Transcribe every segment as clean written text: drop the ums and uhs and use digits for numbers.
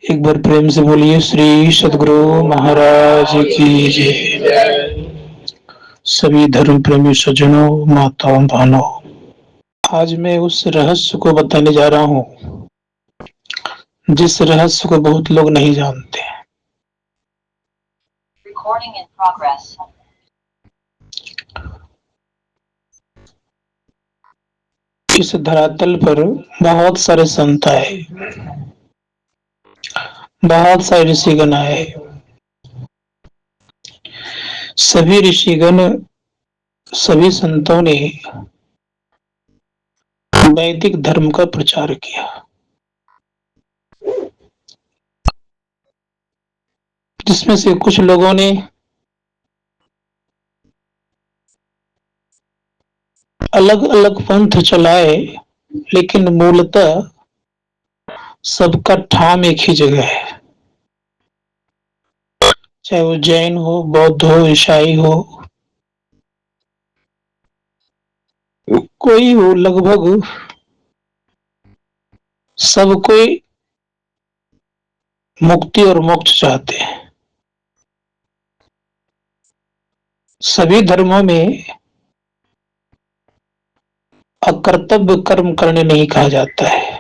एक बार प्रेम से बोलिए श्री सद्गुरु महाराज की जय। सभी धर्म प्रेमी सज्जनों, माताओं, बहनों, आज मैं उस रहस्य को बताने जा रहा हूँ जिस रहस्य को बहुत लोग नहीं जानते। Recording in progress. इस धरातल पर बहुत सारे संत आए, बहुत सारे ऋषिगण आए। सभी ऋषिगण, सभी संतों ने वैदिक धर्म का प्रचार किया, जिसमें से कुछ लोगों ने अलग अलग पंथ चलाए, लेकिन मूलतः सबका ठाम एक ही जगह है। चाहे वो जैन हो, बौद्ध हो, ईसाई हो, कोई हो, लगभग सब कोई मुक्ति और मोक्ष चाहते हैं। सभी धर्मों में अकर्तव्य कर्म करने नहीं कहा जाता है,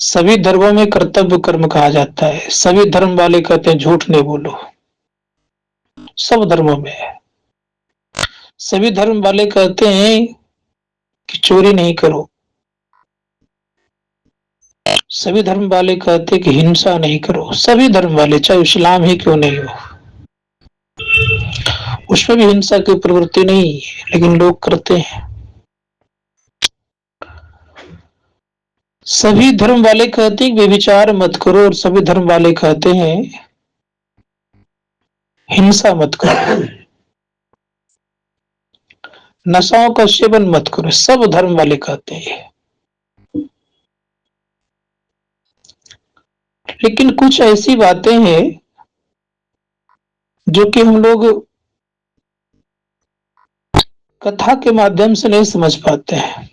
सभी धर्मों में कर्तव्य कर्म कहा जाता है। सभी धर्म वाले कहते हैं झूठ नहीं बोलो, सब धर्मों में है। सभी धर्म वाले कहते हैं कि चोरी नहीं करो, सभी धर्म वाले कहते हैं कि हिंसा नहीं करो। सभी धर्म वाले, चाहे इस्लाम ही क्यों नहीं हो, उसमें भी हिंसा की प्रवृत्ति नहीं है, लेकिन लोग करते हैं। सभी धर्म वाले कहते हैं व्यभिचार मत करो, और सभी धर्म वाले कहते हैं हिंसा मत करो, नशाओं का सेवन मत करो। सब धर्म वाले कहते हैं। लेकिन कुछ ऐसी बातें हैं जो कि हम लोग कथा के माध्यम से नहीं समझ पाते हैं।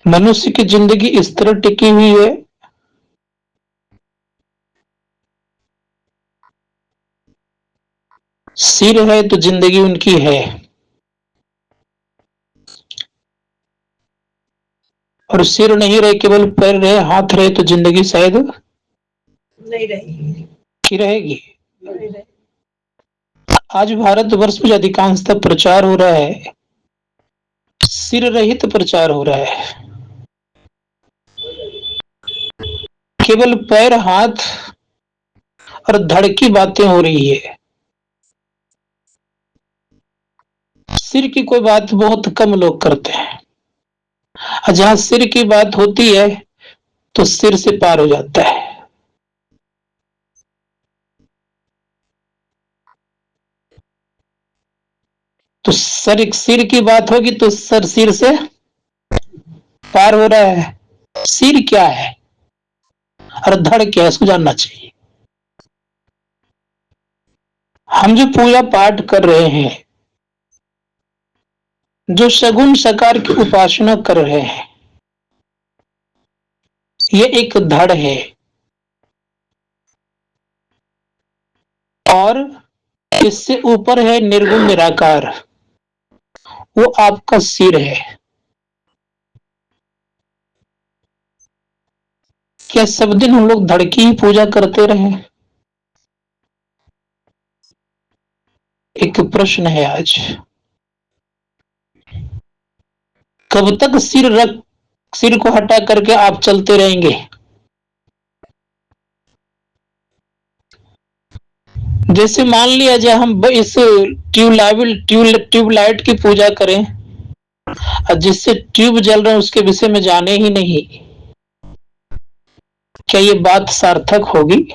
मनुष्य की जिंदगी इस तरह टिकी हुई है, सिर है तो जिंदगी उनकी है, और सिर नहीं रहे, केवल पैर रहे, हाथ रहे, तो जिंदगी शायद नहीं रहेगी, की रहेगी। आज भारतवर्ष में अधिकांशतः प्रचार हो रहा है, सिर रहित प्रचार हो रहा है। केवल पैर, हाथ और धड़ की बातें हो रही है। सिर की कोई बात बहुत कम लोग करते हैं, और जहां सिर की बात होती है तो सिर से पार हो जाता है। तो सिर की बात होगी तो सिर से पार हो रहा है। सिर क्या है और धड़ क्या है, इसको जानना चाहिए। हम जो पूजा पाठ कर रहे हैं, जो सगुण साकार की उपासना कर रहे हैं, ये एक धड़ है, और इससे ऊपर है निर्गुण निराकार, वो आपका सिर है। क्या सब दिन हम लोग धड़ की ही पूजा करते रहे? एक प्रश्न है आज। कब तक सिर को हटा करके आप चलते रहेंगे? जैसे मान लिया जाए हम इस ट्यूबलाइट की पूजा करें, और जिससे ट्यूब जल रहा है उसके विषय में जाने ही नहीं, क्या ये बात सार्थक होगी?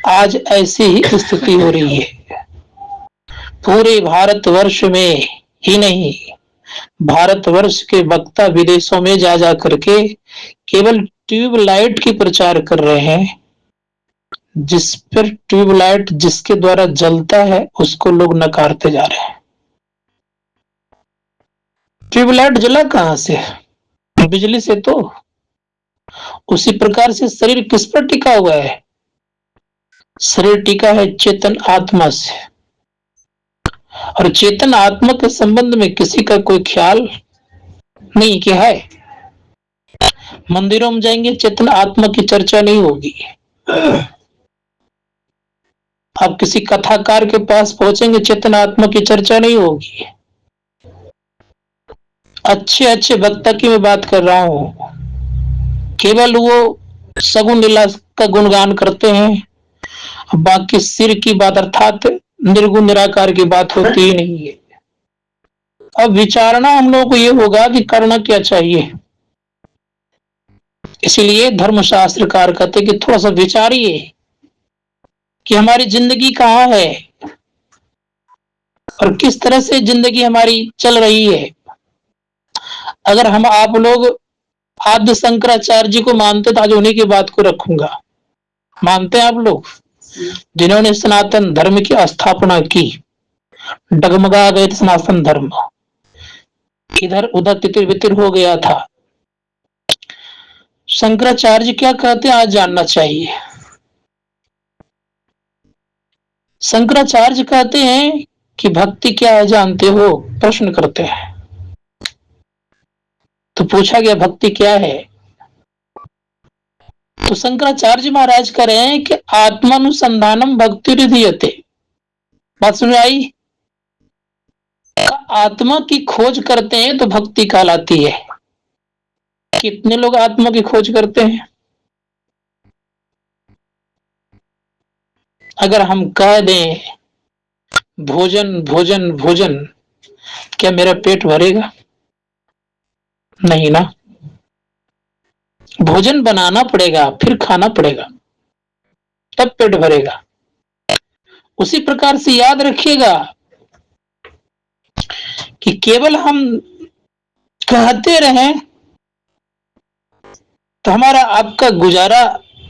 आज ऐसी ही स्थिति हो रही है। पूरे भारतवर्ष में ही नहीं, भारतवर्ष के वक्ता विदेशों में जा जा करके केवल ट्यूबलाइट की प्रचार कर रहे हैं, जिस पर ट्यूबलाइट जिसके द्वारा जलता है उसको लोग नकारते जा रहे हैं। ट्यूबलाइट जला कहां से? बिजली से। तो उसी प्रकार से शरीर किस पर टिका हुआ है? शरीर टिका है चेतन आत्मा से, और चेतन आत्मा के संबंध में किसी का कोई ख्याल नहीं कि है। मंदिरों में जाएंगे, चेतन आत्मा की चर्चा नहीं होगी। आप किसी कथाकार के पास पहुंचेंगे, चेतन आत्मा की चर्चा नहीं होगी। अच्छे अच्छे वक्ता की मैं बात कर रहा हूं, केवल वो सगुन लीला का गुणगान करते हैं, बाकी सिर की बात अर्थात निर्गुण निराकार की बात होती ही नहीं है। अब विचारना हम लोगों को ये होगा कि करना क्या चाहिए। इसलिए धर्मशास्त्रकार कहते कि थोड़ा सा विचारिए कि हमारी जिंदगी कहाँ है और किस तरह से जिंदगी हमारी चल रही है। अगर हम आप लोग आद्य शंकराचार्य जी को मानते तो आज उन्हीं की बात को रखूंगा। मानते हैं आप लोग, जिन्होंने सनातन धर्म की स्थापना की, डगमगा गए थे सनातन धर्म, इधर उधर तितिर बितिर हो गया था। शंकराचार्य क्या कहते हैं आज जानना चाहिए। शंकराचार्य कहते हैं कि भक्ति क्या है जानते हो? प्रश्न करते हैं। तो पूछा गया भक्ति क्या है, तो शंकराचार्य महाराज कह रहे हैं कि आत्मानुसंधानम भक्ति हृदयते। बात समझ आई? आत्मा की खोज करते हैं तो भक्ति कहलाती है। कितने लोग आत्मा की खोज करते हैं? अगर हम कह दें भोजन भोजन भोजन, क्या मेरा पेट भरेगा? नहीं ना। भोजन बनाना पड़ेगा, फिर खाना पड़ेगा, तब पेट भरेगा। उसी प्रकार से याद रखिएगा कि केवल हम कहते रहें तो हमारा आपका गुजारा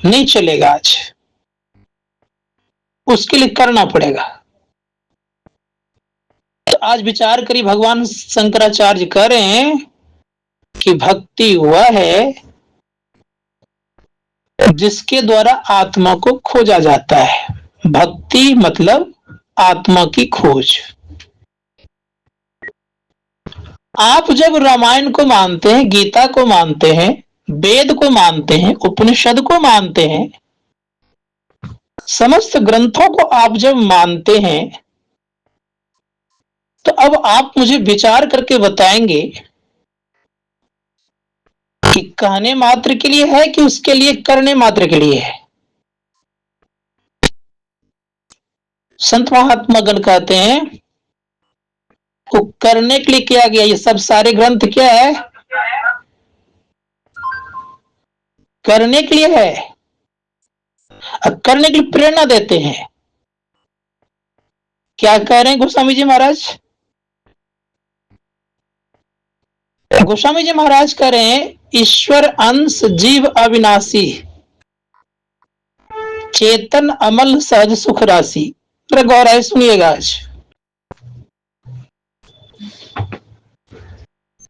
नहीं चलेगा। आज उसके लिए करना पड़ेगा। तो आज विचार करिए, भगवान शंकराचार्य कह रहे हैं कि भक्ति वह है जिसके द्वारा आत्मा को खोजा जाता है। भक्ति मतलब आत्मा की खोज। आप जब रामायण को मानते हैं, गीता को मानते हैं, वेद को मानते हैं, उपनिषद को मानते हैं, समस्त ग्रंथों को आप जब मानते हैं, तो अब आप मुझे विचार करके बताएंगे कि कहने मात्र के लिए है कि उसके लिए करने मात्र के लिए है। संत महात्मा गण कहते हैं वो करने के लिए किया गया। ये सब सारे ग्रंथ क्या है? करने के लिए है, करने के लिए प्रेरणा देते हैं। क्या कह रहे हैं गोस्वामी जी महाराज? गोस्वामी जी महाराज कह रहे हैं ईश्वर अंश जीव अविनाशी, चेतन अमल सहज सुख राशि। गौर है, सुनिएगा। आज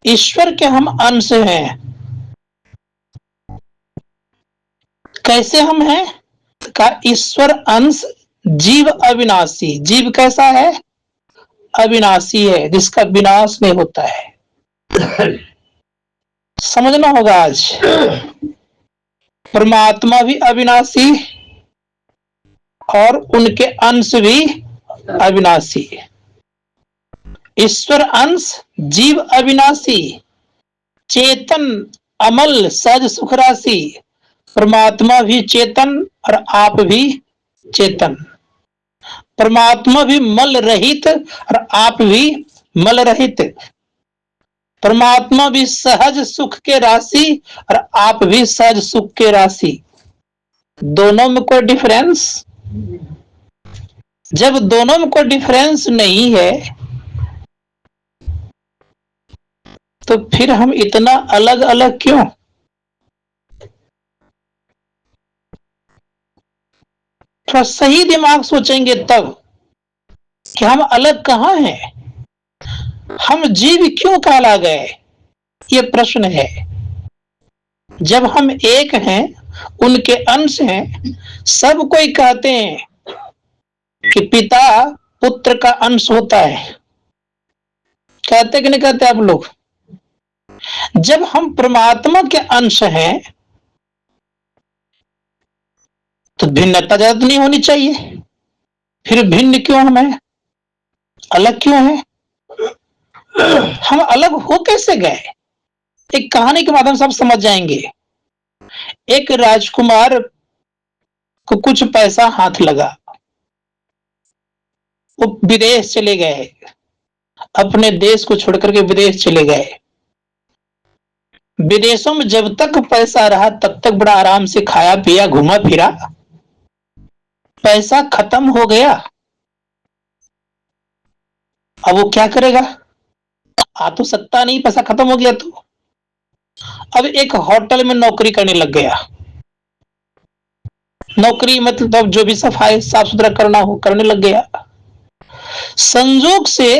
ईश्वर के हम अंश हैं। कैसे हम हैं? का ईश्वर अंश जीव अविनाशी। जीव कैसा है? अविनाशी है, जिसका विनाश नहीं होता है। समझना होगा आज। परमात्मा भी अविनाशी और उनके अंश भी अविनाशी। ईश्वर अंश जीव अविनाशी, चेतन अमल सहज सुख राशि। परमात्मा भी चेतन और आप भी चेतन। परमात्मा भी मल रहित और आप भी मल रहित। परमात्मा भी सहज सुख के राशि और आप भी सहज सुख के राशि। दोनों में कोई डिफरेंस? जब दोनों में कोई डिफरेंस नहीं है तो फिर हम इतना अलग अलग क्यों? थोड़ा सही दिमाग सोचेंगे तब कि हम अलग कहां हैं। हम जीव क्यों कहला गए, ये प्रश्न है। जब हम एक हैं, उनके अंश हैं, सब कोई कहते हैं कि पिता पुत्र का अंश होता है, कहते कि नहीं कहते आप लोग? जब हम परमात्मा के अंश हैं तो भिन्नता ज्यादा तो नहीं होनी चाहिए, फिर भिन्न क्यों हमें, अलग क्यों है? हम अलग हो कैसे गए? एक कहानी के माध्यम से आप समझ जाएंगे। एक राजकुमार को कुछ पैसा हाथ लगा, वो विदेश चले गए, अपने देश को छोड़कर के विदेश चले गए। विदेशों में जब तक पैसा रहा तब तक बड़ा आराम से खाया पिया घूमा फिरा। पैसा खत्म हो गया, अब वो क्या करेगा? आ तो सकता नहीं, पैसा खत्म हो गया तो। अब एक होटल में नौकरी करने लग गया। नौकरी मतलब जो भी सफाई साफ सुथरा करना हो करने लग गया। संजोग से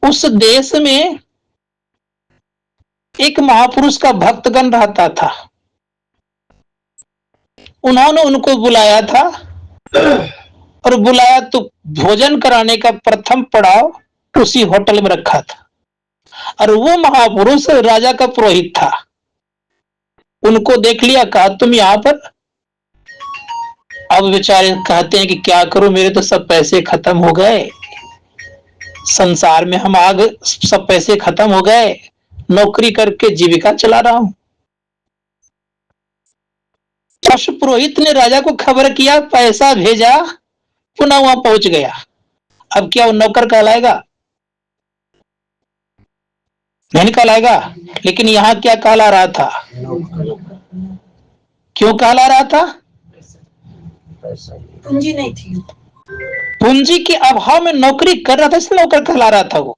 उस देश में एक महापुरुष का भक्तगण रहता था। उन्होंने उनको बुलाया था, और बुलाया तो भोजन कराने का प्रथम पड़ाव उसी होटल में रखा था। और वो महापुरुष राजा का पुरोहित था। उनको देख लिया, कहा तुम यहाँ पर। अब बेचारे कहते हैं कि क्या करूं, मेरे तो सब पैसे खत्म हो गए, संसार में हम आग, सब पैसे खत्म हो गए, नौकरी करके जीविका चला रहा हूं। पशु पुरोहित ने राजा को खबर किया, पैसा भेजा, पुनः वहां पहुंच गया। अब क्या वो नौकर कहलाएगा? नहीं कहलाएगा। लेकिन यहां क्या कहला रहा था? क्यों कहला रहा था? पूंजी नहीं थी, पूंजी के अभाव में नौकरी कर रहा था, इसलिए नौकर कहला रहा था वो।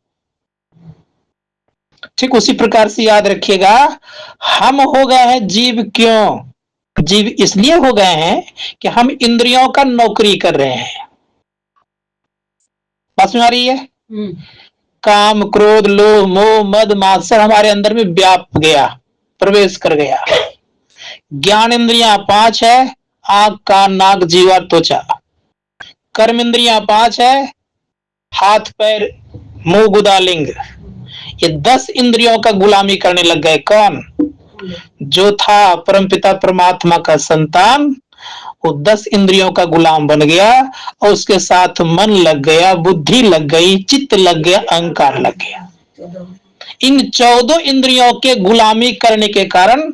ठीक उसी प्रकार से याद रखिएगा, हम हो गए हैं जीव। क्यों जीव? इसलिए हो गए हैं कि हम इंद्रियों का नौकरी कर रहे हैं। बात समझ आ रही है? काम क्रोध लोभ मोह मद मात्सर हमारे अंदर में व्याप गया, प्रवेश कर गया। ज्ञान इंद्रियां 5 है, आंख कान नाक जीवा त्वचा। कर्म इंद्रियां 5 है, हाथ पैर मुंह गुदा लिंग। ये 10 इंद्रियों का गुलामी करने लग गए। कौन? जो था परमपिता परमात्मा का संतान, वो 10 इंद्रियों का गुलाम बन गया, और उसके साथ मन लग गया, बुद्धि लग गई, चित्त लग गया, अहंकार लग गया। इन 14 इंद्रियों के गुलामी करने के कारण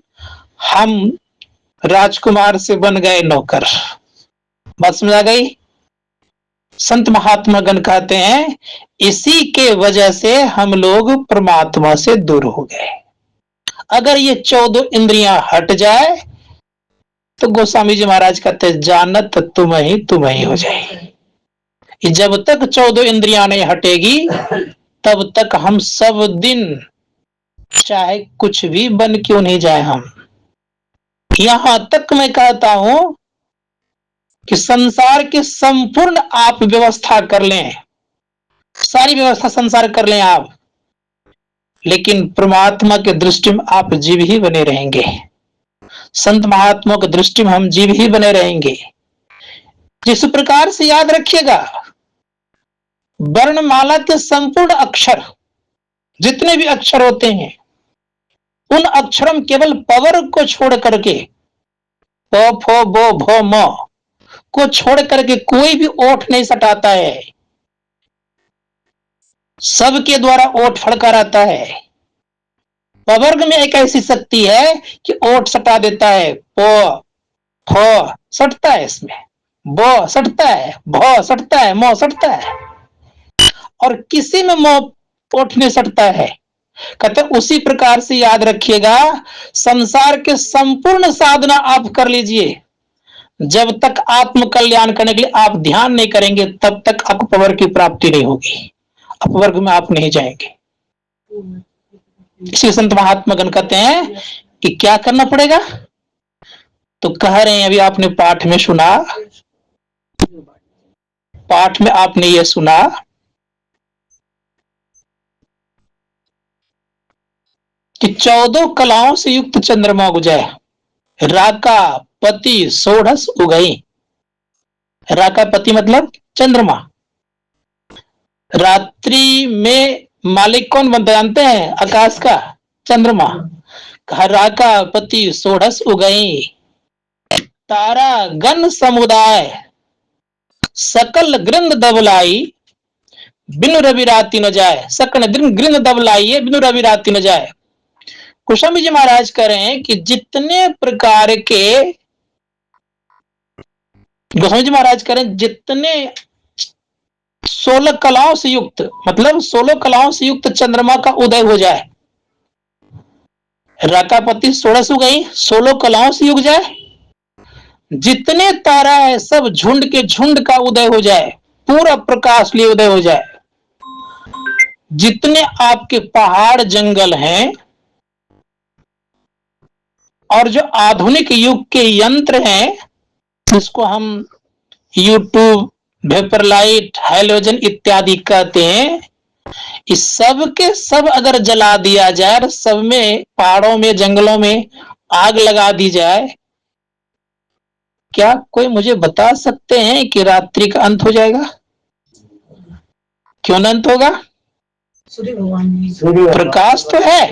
हम राजकुमार से बन गए नौकर। बात समझ आ गई? संत महात्मा गण कहते हैं इसी के वजह से हम लोग परमात्मा से दूर हो गए। अगर ये 14 इंद्रियां हट जाए तो गोस्वामी जी महाराज कहते जानत तुम ही हो जाए। जब तक 14 इंद्रियां नहीं हटेगी तब तक हम सब दिन चाहे कुछ भी बन क्यों नहीं जाए, हम यहां तक मैं कहता हूं कि संसार की संपूर्ण आप व्यवस्था कर लें, सारी व्यवस्था संसार कर लें आप, लेकिन परमात्मा के दृष्टि में आप जीव ही बने रहेंगे। संत महात्मा की दृष्टि में हम जीव ही बने रहेंगे। जिस प्रकार से याद रखिएगा, वर्णमाला के संपूर्ण अक्षर जितने भी अक्षर होते हैं, उन अक्षरों में केवल पवर को छोड़ करके, प फ ब भ म को छोड़ करके कोई भी ओठ नहीं सटाता है। सबके द्वारा ओठ फड़का रहता है। पवर्ग में एक ऐसी शक्ति है कि ओठ सटा देता है। प फ सटता है, इसमें ब सटता है, भ सटता है, म सटता है, और किसी में म ओठ नहीं सटता है। कहते उसी प्रकार से याद रखिएगा, संसार के संपूर्ण साधना आप कर लीजिए, जब तक आत्म कल्याण करने के लिए आप ध्यान नहीं करेंगे तब तक आपको पवर की प्राप्ति नहीं होगी, अपवर्ग में आप नहीं जाएंगे। इसी संत महात्मा गण कहते हैं कि क्या करना पड़ेगा, तो कह रहे हैं अभी आपने पाठ में सुना, पाठ में आपने ये सुना कि 14 कलाओं से युक्त चंद्रमा उगजाए, राका पति सोढ़स उगई। राका पति मतलब चंद्रमा। रात्रि में मालिक कौन बनता जानते हैं? आकाश का चंद्रमा। राका पति सोढ़स उगई, तारा गण समुदाय सकल गृंद दबलाई, बिनु रवि राति न जाए। सकल गृंद दबलाई बिनु रवि राति न जाए। गोस्वामी जी महाराज कह रहे हैं कि जितने प्रकार के, गोस्वामी जी महाराज कह रहे हैं जितने 16 कलाओं से युक्त, मतलब 16 कलाओं से युक्त चंद्रमा का उदय हो जाए। राकापति 16 गई, 16 कलाओं से युग जाए, जितने तारा है सब झुंड के झुंड का उदय हो जाए, पूरा प्रकाश लिए उदय हो जाए। जितने आपके पहाड़ जंगल हैं और जो आधुनिक युग के यंत्र हैं, जिसको हम यूट्यूब, वेपर लाइट, हैलोजन इत्यादि कहते हैं, इस सब के सब अगर जला दिया जाए, सब में पहाड़ों में जंगलों में आग लगा दी जाए, क्या कोई मुझे बता सकते हैं कि रात्रि का अंत हो जाएगा? क्यों अंत होगा? सूर्य भगवान प्रकाश तो है।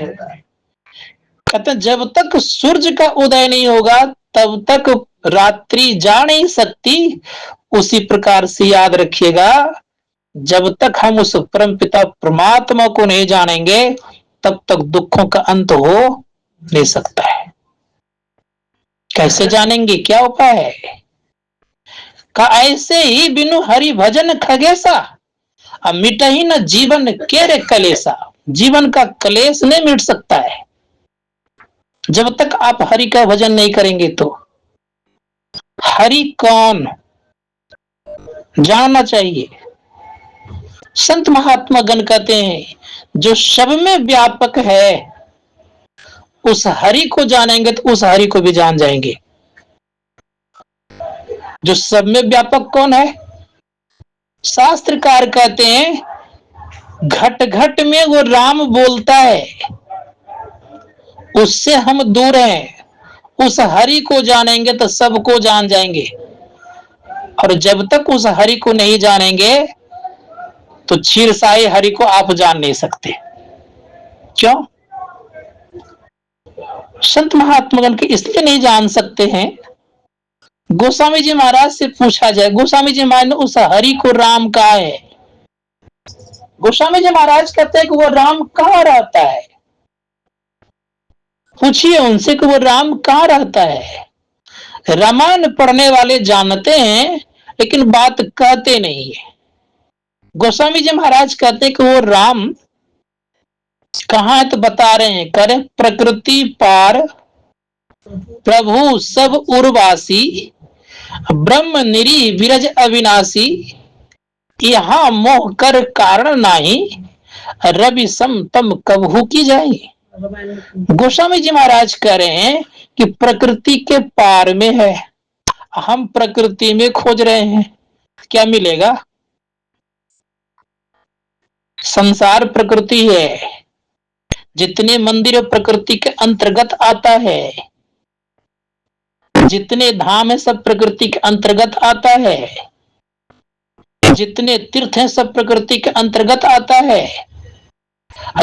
कहते जब तक सूर्य का उदय नहीं होगा तब तक रात्रि जा नहीं सकती। उसी प्रकार से याद रखिएगा, जब तक हम उस परमपिता परमात्मा को नहीं जानेंगे तब तक दुखों का अंत हो नहीं सकता है। कैसे जानेंगे? क्या उपाय है? का ऐसे ही बिनु हरि भजन खगेसा, अब मिट ही न जीवन के रे कलेसा। जीवन का कलेश नहीं मिट सकता है जब तक आप हरि का भजन नहीं करेंगे। तो हरि कौन जानना चाहिए। संत महात्मा गण कहते हैं जो सब में व्यापक है, उस हरि को जानेंगे तो उस हरि को भी जान जाएंगे। जो सब में व्यापक कौन है? शास्त्रकार कहते हैं घट घट में वो राम बोलता है, उससे हम दूर हैं। उस हरि को जानेंगे तो सबको जान जाएंगे, और जब तक उस हरि को नहीं जानेंगे तो क्षीरसाई हरि को आप जान नहीं सकते। क्यों? संत महात्मागण के इसलिए नहीं जान सकते हैं। गोस्वामी जी महाराज से पूछा जाए, गोस्वामी जी महाराज ने उस हरि को राम कहा है। गोस्वामी जी महाराज कहते हैं कि वो राम कहाँ रहता है। पूछिए उनसे कि वो राम कहाँ रहता है। रामायण पढ़ने वाले जानते हैं लेकिन बात कहते नहीं है। गोस्वामी जी महाराज कहते हैं कि वो राम कहाँ है तो बता रहे हैं, करे प्रकृति पार प्रभु सब उर्वासी, ब्रह्म निरी विरज अविनाशी, यहाँ मोह कर कारण नाही, रवि सम तम कबहू की जाए। गोस्वामी जी महाराज कह रहे हैं कि प्रकृति के पार में है, हम प्रकृति में खोज रहे हैं, क्या मिलेगा? संसार प्रकृति है, जितने मंदिर प्रकृति के अंतर्गत आता है, जितने धाम है सब प्रकृति के अंतर्गत आता है, जितने तीर्थ हैं सब प्रकृति के अंतर्गत आता है।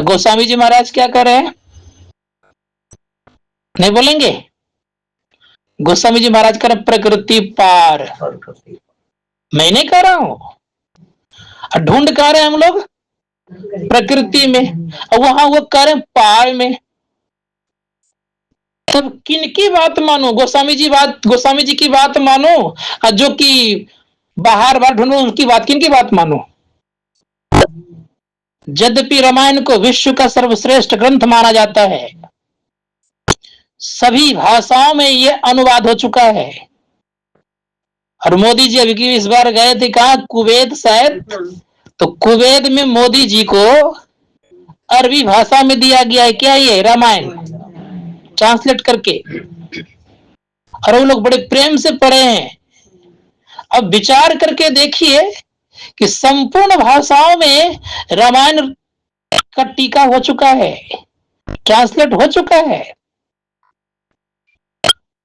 गोस्वामी जी महाराज क्या कर रहे हैं? नहीं बोलेंगे? गोस्वामी जी महाराज कह रहे प्रकृति पार। मैं नहीं कह रहा हूं, ढूंढ कह रहे हैं हम लोग प्रकृति में, और वहां वो कह रहे पार में। तब किनकी बात मानो? गोस्वामी जी की बात मानो, जो कि बाहर ढूंढो उनकी बात, किनकी बात मानो? यद्यपि रामायण को विश्व का सर्वश्रेष्ठ ग्रंथ माना जाता है, सभी भाषाओं में यह अनुवाद हो चुका है। और मोदी जी अभी इस बार गए थे कहा, कुवैत शायद, तो कुवैत में मोदी जी को अरबी भाषा में दिया गया है क्या ये रामायण, ट्रांसलेट करके, और वो लोग बड़े प्रेम से पढ़े हैं। अब विचार करके देखिए कि संपूर्ण भाषाओं में रामायण का टीका हो चुका है। ट्रांसलेट हो चुका है।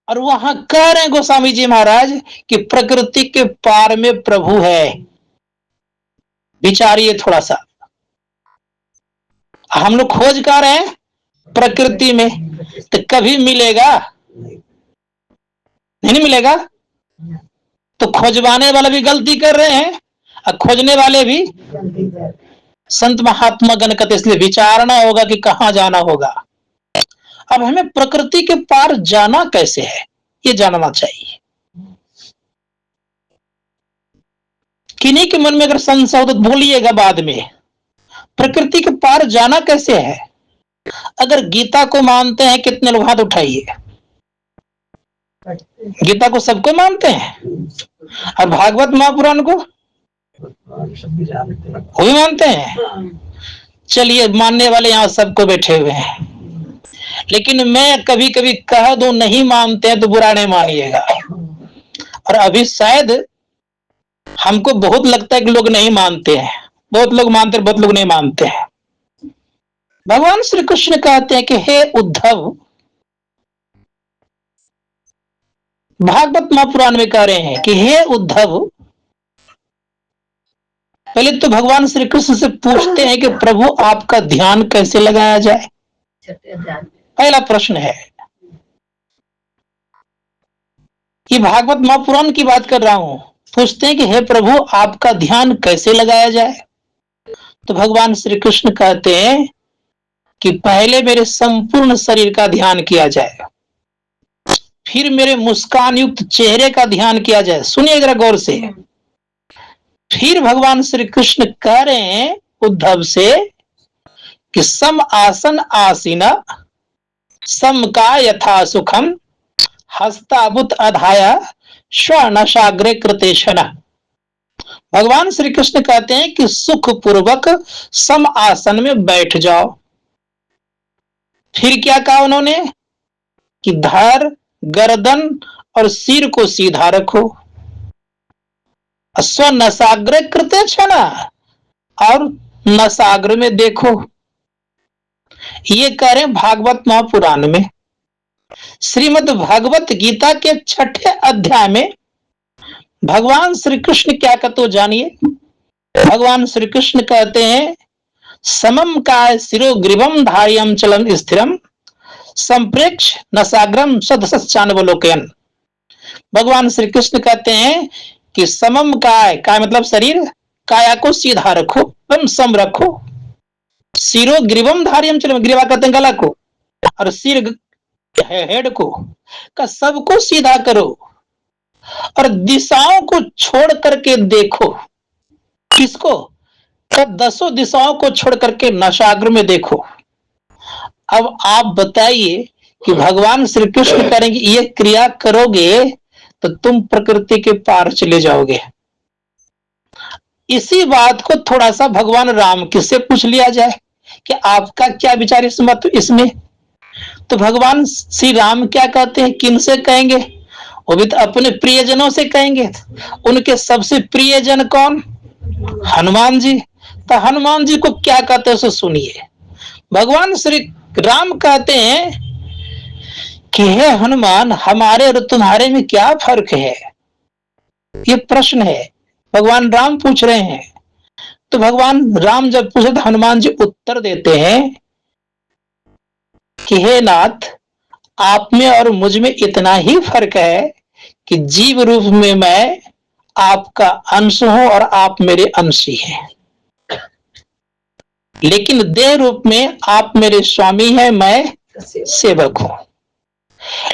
और वहां कह रहे हैं गोस्वामी जी महाराज कि प्रकृति के पार में प्रभु है। विचारिए थोड़ा सा, हम लोग खोज कर रहे हैं प्रकृति में, तो कभी मिलेगा? नहीं मिलेगा। तो खोजवाने वाले भी गलती कर रहे हैं और खोजने वाले भी। संत महात्मा गण कहते इसलिए विचारना होगा कि कहां जाना होगा। अब हमें प्रकृति के पार जाना कैसे है, ये जानना चाहिए। किन्हीं के मन में अगर संशय हो तो बोलिएगा बाद में, प्रकृति के पार जाना कैसे है? अगर गीता को मानते हैं, कितने लोग हाथ उठाइए। गीता को सबको मानते हैं, और भागवत महापुराण को वही मानते हैं। चलिए, मानने वाले यहाँ सबको बैठे हुए हैं, लेकिन मैं कभी कभी कह दूं नहीं मानते हैं तो बुरा नहीं मानिएगा। और अभी शायद हमको बहुत लगता है कि लोग नहीं मानते हैं, बहुत लोग मानते हैं, बहुत लोग नहीं मानते हैं। भगवान श्री कृष्ण कहते हैं कि हे उद्धव, भागवत महापुराण में कह रहे हैं कि हे उद्धव, पहले तो भगवान श्री कृष्ण से पूछते हैं कि प्रभु आपका ध्यान कैसे लगाया जाए। पहला प्रश्न है, ये भागवत महापुराण की बात कर रहा हूं। पूछते हैं कि हे प्रभु आपका ध्यान कैसे लगाया जाए। तो भगवान श्री कृष्ण कहते हैं कि पहले मेरे संपूर्ण शरीर का ध्यान किया जाए, फिर मेरे मुस्कान युक्त चेहरे का ध्यान किया जाए। सुनिए जरा गौर से। फिर भगवान श्री कृष्ण कह रहे हैं उद्धव से कि सम आसन आसीना सम का यथा सुखम हस्ताबुत अधाया श्वानशाग्रे कृतेशना। भगवान श्री कृष्ण कहते हैं कि सुख पूर्वक सम आसन में बैठ जाओ। फिर क्या कहा उन्होंने कि धड़, गर्दन और सिर को सीधा रखो। स्वनसाग्र कृते क्षणा, और नसाग्र में देखो। ये कह रहे भागवत महापुराण में। श्रीमद् भगवत गीता के 6ठे अध्याय में भगवान श्री कृष्ण क्या कहते हो जानिए। भगवान श्री कृष्ण कहते हैं समम काय शिरो ग्रीवम धार्यम चलम स्थिरम संप्रेक्ष नसाग्रम सदसच्चानवलोकयन। भगवान श्री कृष्ण कहते हैं कि समम काय, काय मतलब शरीर, काया को सीधा रखो, एवं सम रखो। सिरो ग्रीवम धार्यम चलम, ग्रीवा कहते हैं गला को, और सिर हेड को, का सबको सीधा करो और दिशाओं को छोड़ करके देखो। किसको? का 10 दिशाओं को छोड़ करके नशाग्र में देखो। अब आप बताइए कि भगवान श्री कृष्ण करेंगे ये क्रिया करोगे तो तुम प्रकृति के पार चले जाओगे। इसी बात को थोड़ा सा भगवान राम किससे पूछ लिया जाए कि आपका क्या विचार इस मत इसमें। तो भगवान श्री राम क्या कहते हैं, किन से कहेंगे? वो भी तो अपने प्रियजनों से कहेंगे। उनके सबसे प्रियजन कौन? हनुमान जी। तो हनुमान जी को क्या कहते हैं उसे सुनिए। भगवान श्री राम कहते हैं कि हे हनुमान, हमारे और तुम्हारे में क्या फर्क है? ये प्रश्न है, भगवान राम पूछ रहे हैं। तो भगवान राम जब पूछे तो हनुमान जी उत्तर देते हैं कि हे नाथ, आप में और मुझ में इतना ही फर्क है कि जीव रूप में मैं आपका अंश हूं और आप मेरे अंशी हैं, लेकिन देह रूप में आप मेरे स्वामी हैं, मैं सेवक हूं।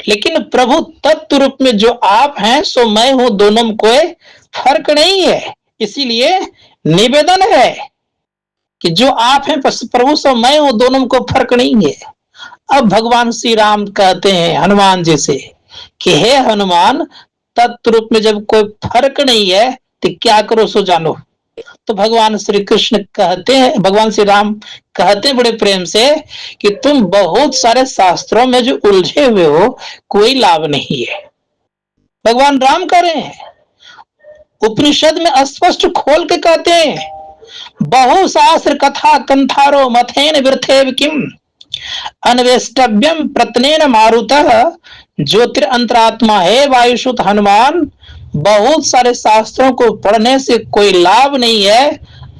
लेकिन प्रभु तत्व रूप में जो आप हैं सो मैं हूं, दोनों में कोई फर्क नहीं है। इसीलिए निवेदन है कि जो आप हैं प्रभु सो मैं हूं, दोनों में कोई फर्क नहीं है। अब भगवान श्री राम कहते हैं हनुमान जी से कि हे हनुमान, तत्व रूप में जब कोई फर्क नहीं है तो क्या करो सो जानो। तो भगवान श्री कृष्ण कहते हैं, भगवान श्री राम कहते हैं बड़े प्रेम से कि तुम बहुत सारे शास्त्रों में जो उलझे हुए हो, कोई लाभ नहीं है। भगवान राम कह रहे हैं, उपनिषद में स्पष्ट खोल के कहते हैं बहुशास्त्र कथा कंथारो मथेन वृथेव किम अन्वेष्टव्यम प्रत्नेन मारुतः ज्योतिरंतरात्मा है वायुसुत हनुमान। बहुत सारे शास्त्रों को पढ़ने से कोई लाभ नहीं है,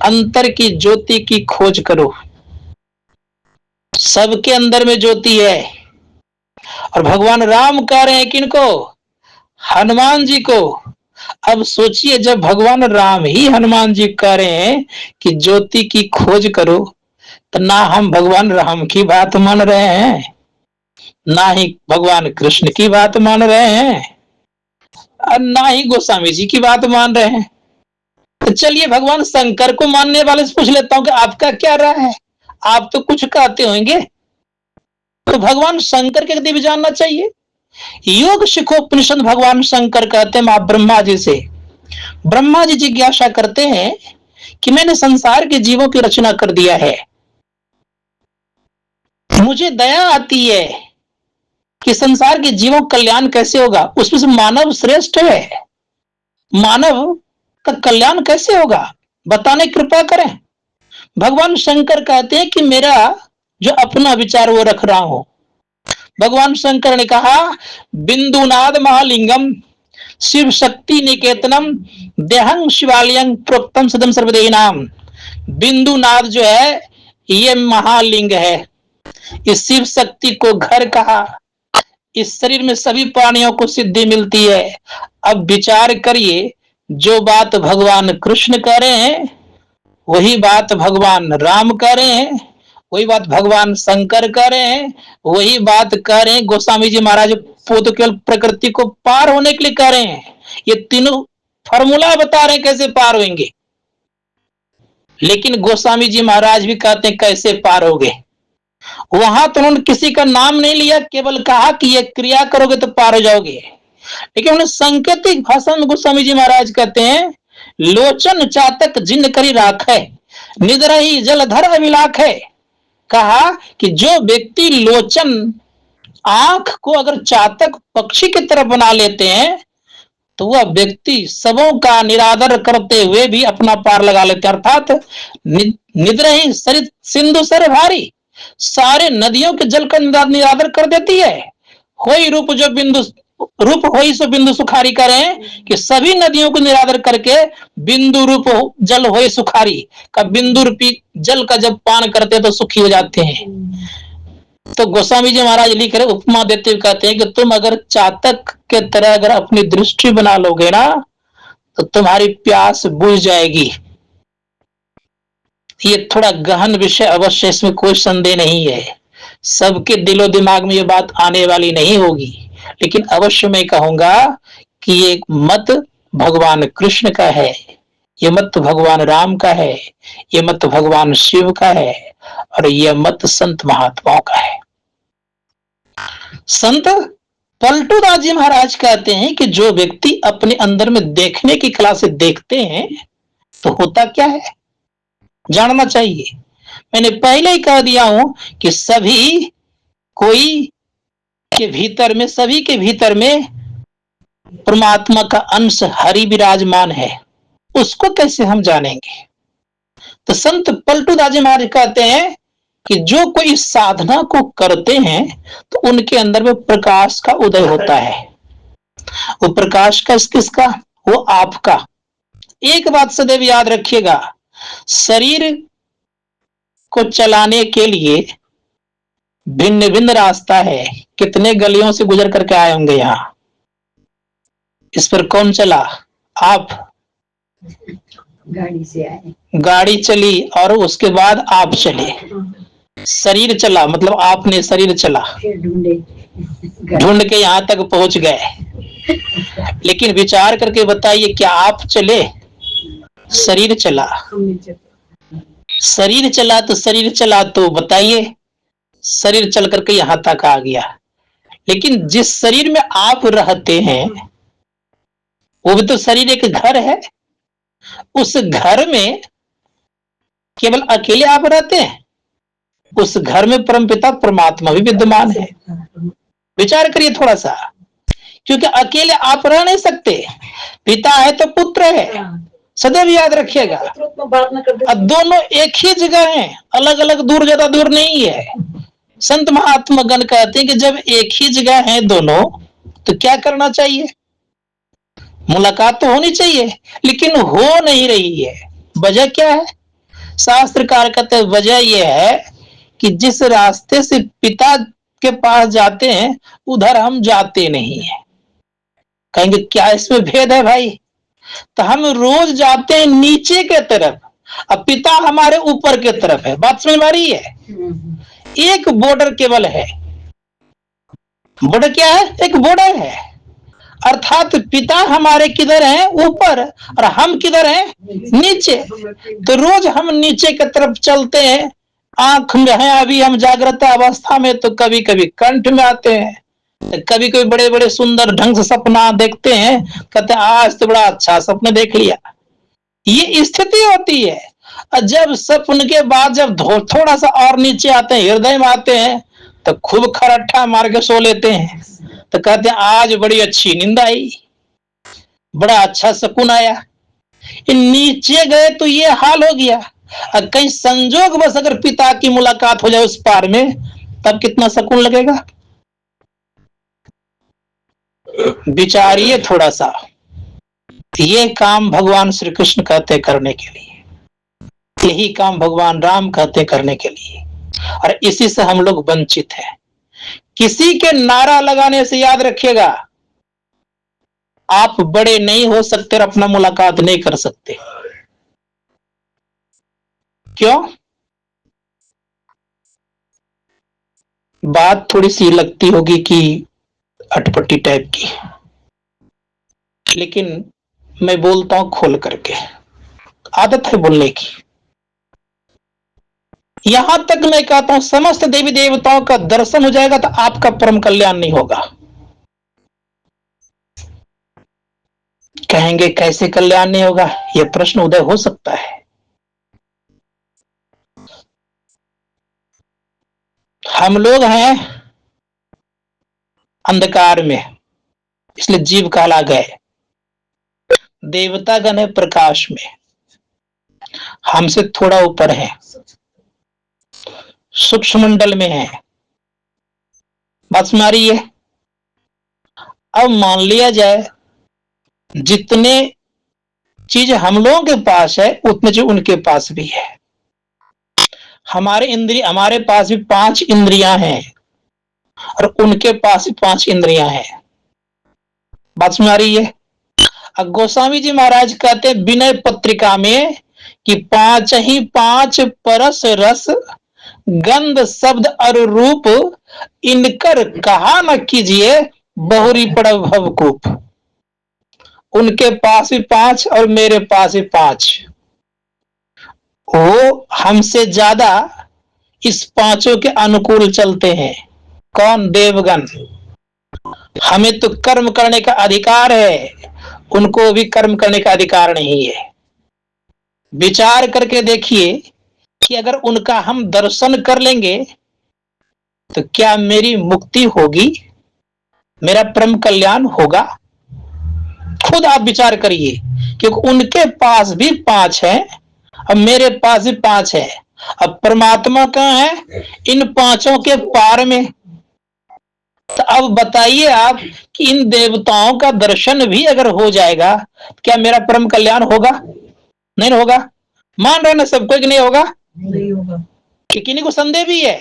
अंतर की ज्योति की खोज करो। सबके अंदर में ज्योति है। और भगवान राम कह रहे हैं किनको? हनुमान जी को। अब सोचिए, जब भगवान राम ही हनुमान जी कह रहे हैं कि ज्योति की खोज करो, तो ना हम भगवान राम की बात मान रहे हैं, ना ही भगवान कृष्ण की बात मान रहे हैं, और ना ही गोस्वामी जी की बात मान रहे हैं। तो चलिए भगवान शंकर को मानने वाले से पूछ लेता हूं कि आपका क्या राय है। आप तो कुछ कहते होंगे, तो भगवान शंकर के दिव्य जानना चाहिए। योग शिखोपनिषद भगवान शंकर कहते हैं मां ब्रह्मा जी से। ब्रह्मा जी जिज्ञासा करते हैं कि मैंने संसार के जीवों की रचना कर दिया है, मुझे दया आती है कि संसार के जीवों का कल्याण कैसे होगा। उसमें से मानव श्रेष्ठ है, मानव का कल्याण कैसे होगा, बताने कृपा करें। भगवान शंकर कहते हैं कि मेरा जो अपना विचार वो रख रहा हूं। भगवान शंकर ने कहा, बिंदुनाद महालिंगम शिव शक्ति निकेतनम देहं शिवालयं प्रोक्तम सदम सर्वदेहिनाम। बिंदुनाद जो है ये महालिंग है, इस शिव शक्ति को घर कहा। इस शरीर में सभी प्राणियों को सिद्धि मिलती है। अब विचार करिए, जो बात भगवान कृष्ण कह रहे हैं वही बात भगवान राम कह रहे हैं, वही बात भगवान शंकर कह रहे हैं, वही बात कह रहे हैं गोस्वामी जी महाराज। वो तो केवल प्रकृति को पार होने के लिए कह रहे हैं, ये तीनों फॉर्मूला बता रहे हैं कैसे पार होंगे। लेकिन गोस्वामी जी महाराज भी कहते हैं कैसे पार होगे। वहां तो उन्होंने किसी का नाम नहीं लिया, केवल कहा कि ये क्रिया करोगे तो पार हो जाओगे। लेकिन उन्हें सांकेतिक भाषा में गोस्वामी जी महाराज कहते हैं, लोचन चातक जिन करी राख है निद्रही जलधर अभिलाख है। कहा कि जो व्यक्ति लोचन आंख को अगर चातक पक्षी की तरफ बना लेते हैं तो वह व्यक्ति सबों का निरादर करते हुए भी अपना पार लगा लेते हैं। अर्थात निद्रही सरित सिंधु सर भारी, सारे नदियों के जल का निरादर कर देती है। होई रूप जो बिंदु रूप होई सो बिंदु सुखारी करें कि सभी नदियों को निरादर करके बिंदु रूप जल होई सुखारी का बिंदु रूपी जल का जब पान करते हैं तो सुखी हो जाते हैं। तो गोस्वामी जी महाराज लिख रहे उपमा देते हुए कहते हैं कि तुम अगर चातक के तरह अगर अपनी दृष्टि बना लोगे ना तो तुम्हारी प्यास बुझ जाएगी। ये थोड़ा गहन विषय अवश्य, इसमें कोई संदेह नहीं है। सबके दिलो दिमाग में ये बात आने वाली नहीं होगी, लेकिन अवश्य मैं कहूंगा कि ये मत भगवान कृष्ण का है, ये मत भगवान राम का है, ये मत भगवान शिव का है, और यह मत संत महात्माओं का है। संत पलटूदास जी महाराज कहते हैं कि जो व्यक्ति अपने अंदर में देखने की कला से देखते हैं तो होता क्या है जानना चाहिए। मैंने पहले ही कह दिया हूं कि सभी कोई के भीतर में, सभी के भीतर में परमात्मा का अंश हरि विराजमान है। उसको कैसे हम जानेंगे? तो संत पलटूदास जी महाराज कहते हैं कि जो कोई साधना को करते हैं तो उनके अंदर में प्रकाश का उदय होता है। वो प्रकाश का किसका? वो आपका। एक बात सदैव याद रखिएगा, शरीर को चलाने के लिए भिन्न भिन्न रास्ता है। कितने गलियों से गुजर करके आए होंगे यहाँ। इस पर कौन चला? आप। गाड़ी से आए, गाड़ी चली और उसके बाद आप चले। शरीर चला मतलब आपने शरीर चला, फिर ढूंढे, ढूंढ के यहाँ तक पहुंच गए। लेकिन विचार करके बताइए, क्या आप चले? शरीर चला। शरीर चला तो शरीर चला तो बताइए, शरीर चल करके यहां तक आ गया। लेकिन जिस शरीर में आप रहते हैं वो भी तो शरीर एक घर है। उस घर में केवल अकेले आप रहते हैं? उस घर में परमपिता परमात्मा भी विद्यमान है। विचार करिए थोड़ा सा, क्योंकि अकेले आप रह नहीं सकते। पिता है तो पुत्र है, सदैव याद रखिएगा। अब दोनों एक ही जगह हैं, अलग अलग दूर, ज्यादा दूर नहीं है। संत महात्मा गण कहते हैं कि जब एक ही जगह हैं दोनों तो क्या करना चाहिए? मुलाकात तो होनी चाहिए, लेकिन हो नहीं रही है। वजह क्या है? शास्त्रकार कहते हैं वजह यह है कि जिस रास्ते से पिता के पास जाते हैं उधर हम जाते नहीं है। कहेंगे क्या इसमें भेद है भाई? तो हम रोज जाते हैं नीचे के तरफ, अब पिता हमारे ऊपर के तरफ है। बात समझ में आ रही है? एक बॉर्डर केवल है। बॉर्डर क्या है? एक बॉर्डर है, अर्थात पिता हमारे किधर हैं? ऊपर, और हम किधर हैं? नीचे। तो रोज हम नीचे की तरफ चलते हैं, आंख में है अभी हम जागृत अवस्था में, तो कभी कभी कंठ में आते हैं, कभी कभी बड़े बड़े सुंदर ढंग से सपना देखते हैं, कहते हैं आज तो बड़ा अच्छा सपना देख लिया। ये स्थिति होती है। और जब सपन के बाद जब थोड़ा सा और नीचे आते हैं, हृदय में आते हैं, तो खूब खरट्ठा मार के सो लेते हैं, तो कहते हैं आज बड़ी अच्छी नींद आई, बड़ा अच्छा सुकून आया। नीचे गए तो ये हाल हो गया। और कहीं संजोग बस अगर पिता की मुलाकात हो जाए उस पार में, तब कितना सुकून लगेगा? विचारिए थोड़ा सा। ये काम भगवान श्री कृष्ण कहते करने के लिए, यही काम भगवान राम कहते करने के लिए, और इसी से हम लोग वंचित हैं। किसी के नारा लगाने से याद रखिएगा, आप बड़े नहीं हो सकते और अपना मुलाकात नहीं कर सकते। क्यों? बात थोड़ी सी लगती होगी कि अटपटी टाइप की, लेकिन मैं बोलता हूं खोल करके, आदत है बोलने की। यहां तक मैं कहता हूं समस्त देवी देवताओं का दर्शन हो जाएगा तो आपका परम कल्याण नहीं होगा। कहेंगे कैसे कल्याण नहीं होगा? यह प्रश्न उदय हो सकता है। हम लोग हैं अंधकार में, इसलिए जीव कहला गए। देवता गण है प्रकाश में, हमसे थोड़ा ऊपर है, सूक्ष्म मंडल में है। बात समझ आ रही है? अब मान लिया जाए जितने चीज हम लोगों के पास है उतने चीज उनके पास भी है। हमारे पास भी 5 इंद्रियां हैं और उनके पास भी 5 इंद्रियां हैं। बात समझ आ रही है? अब गोस्वामी जी महाराज कहते हैं विनय पत्रिका में कि 5 ही 5 परस रस गंध शब्द और रूप, इनकर कहा न कीजिए बहुरी पड़ भवकूप। उनके पास भी 5 और मेरे पास भी 5। वो हमसे ज्यादा इस 5 के अनुकूल चलते हैं। कौन? देवगण। हमें तो कर्म करने का अधिकार है, उनको भी कर्म करने का अधिकार नहीं है। विचार करके देखिए कि अगर उनका हम दर्शन कर लेंगे तो क्या मेरी मुक्ति होगी? मेरा परम कल्याण होगा? खुद आप विचार करिए, क्योंकि उनके पास भी 5 है और मेरे पास भी 5 है। अब परमात्मा कहाँ है? इन 5 के पार में। तो अब बताइए आप कि इन देवताओं का दर्शन भी अगर हो जाएगा, क्या मेरा परम कल्याण होगा? नहीं होगा। मान रहे ना सबको कि नहीं होगा? नहीं होगा। कि किन्हीं को संदेह भी है?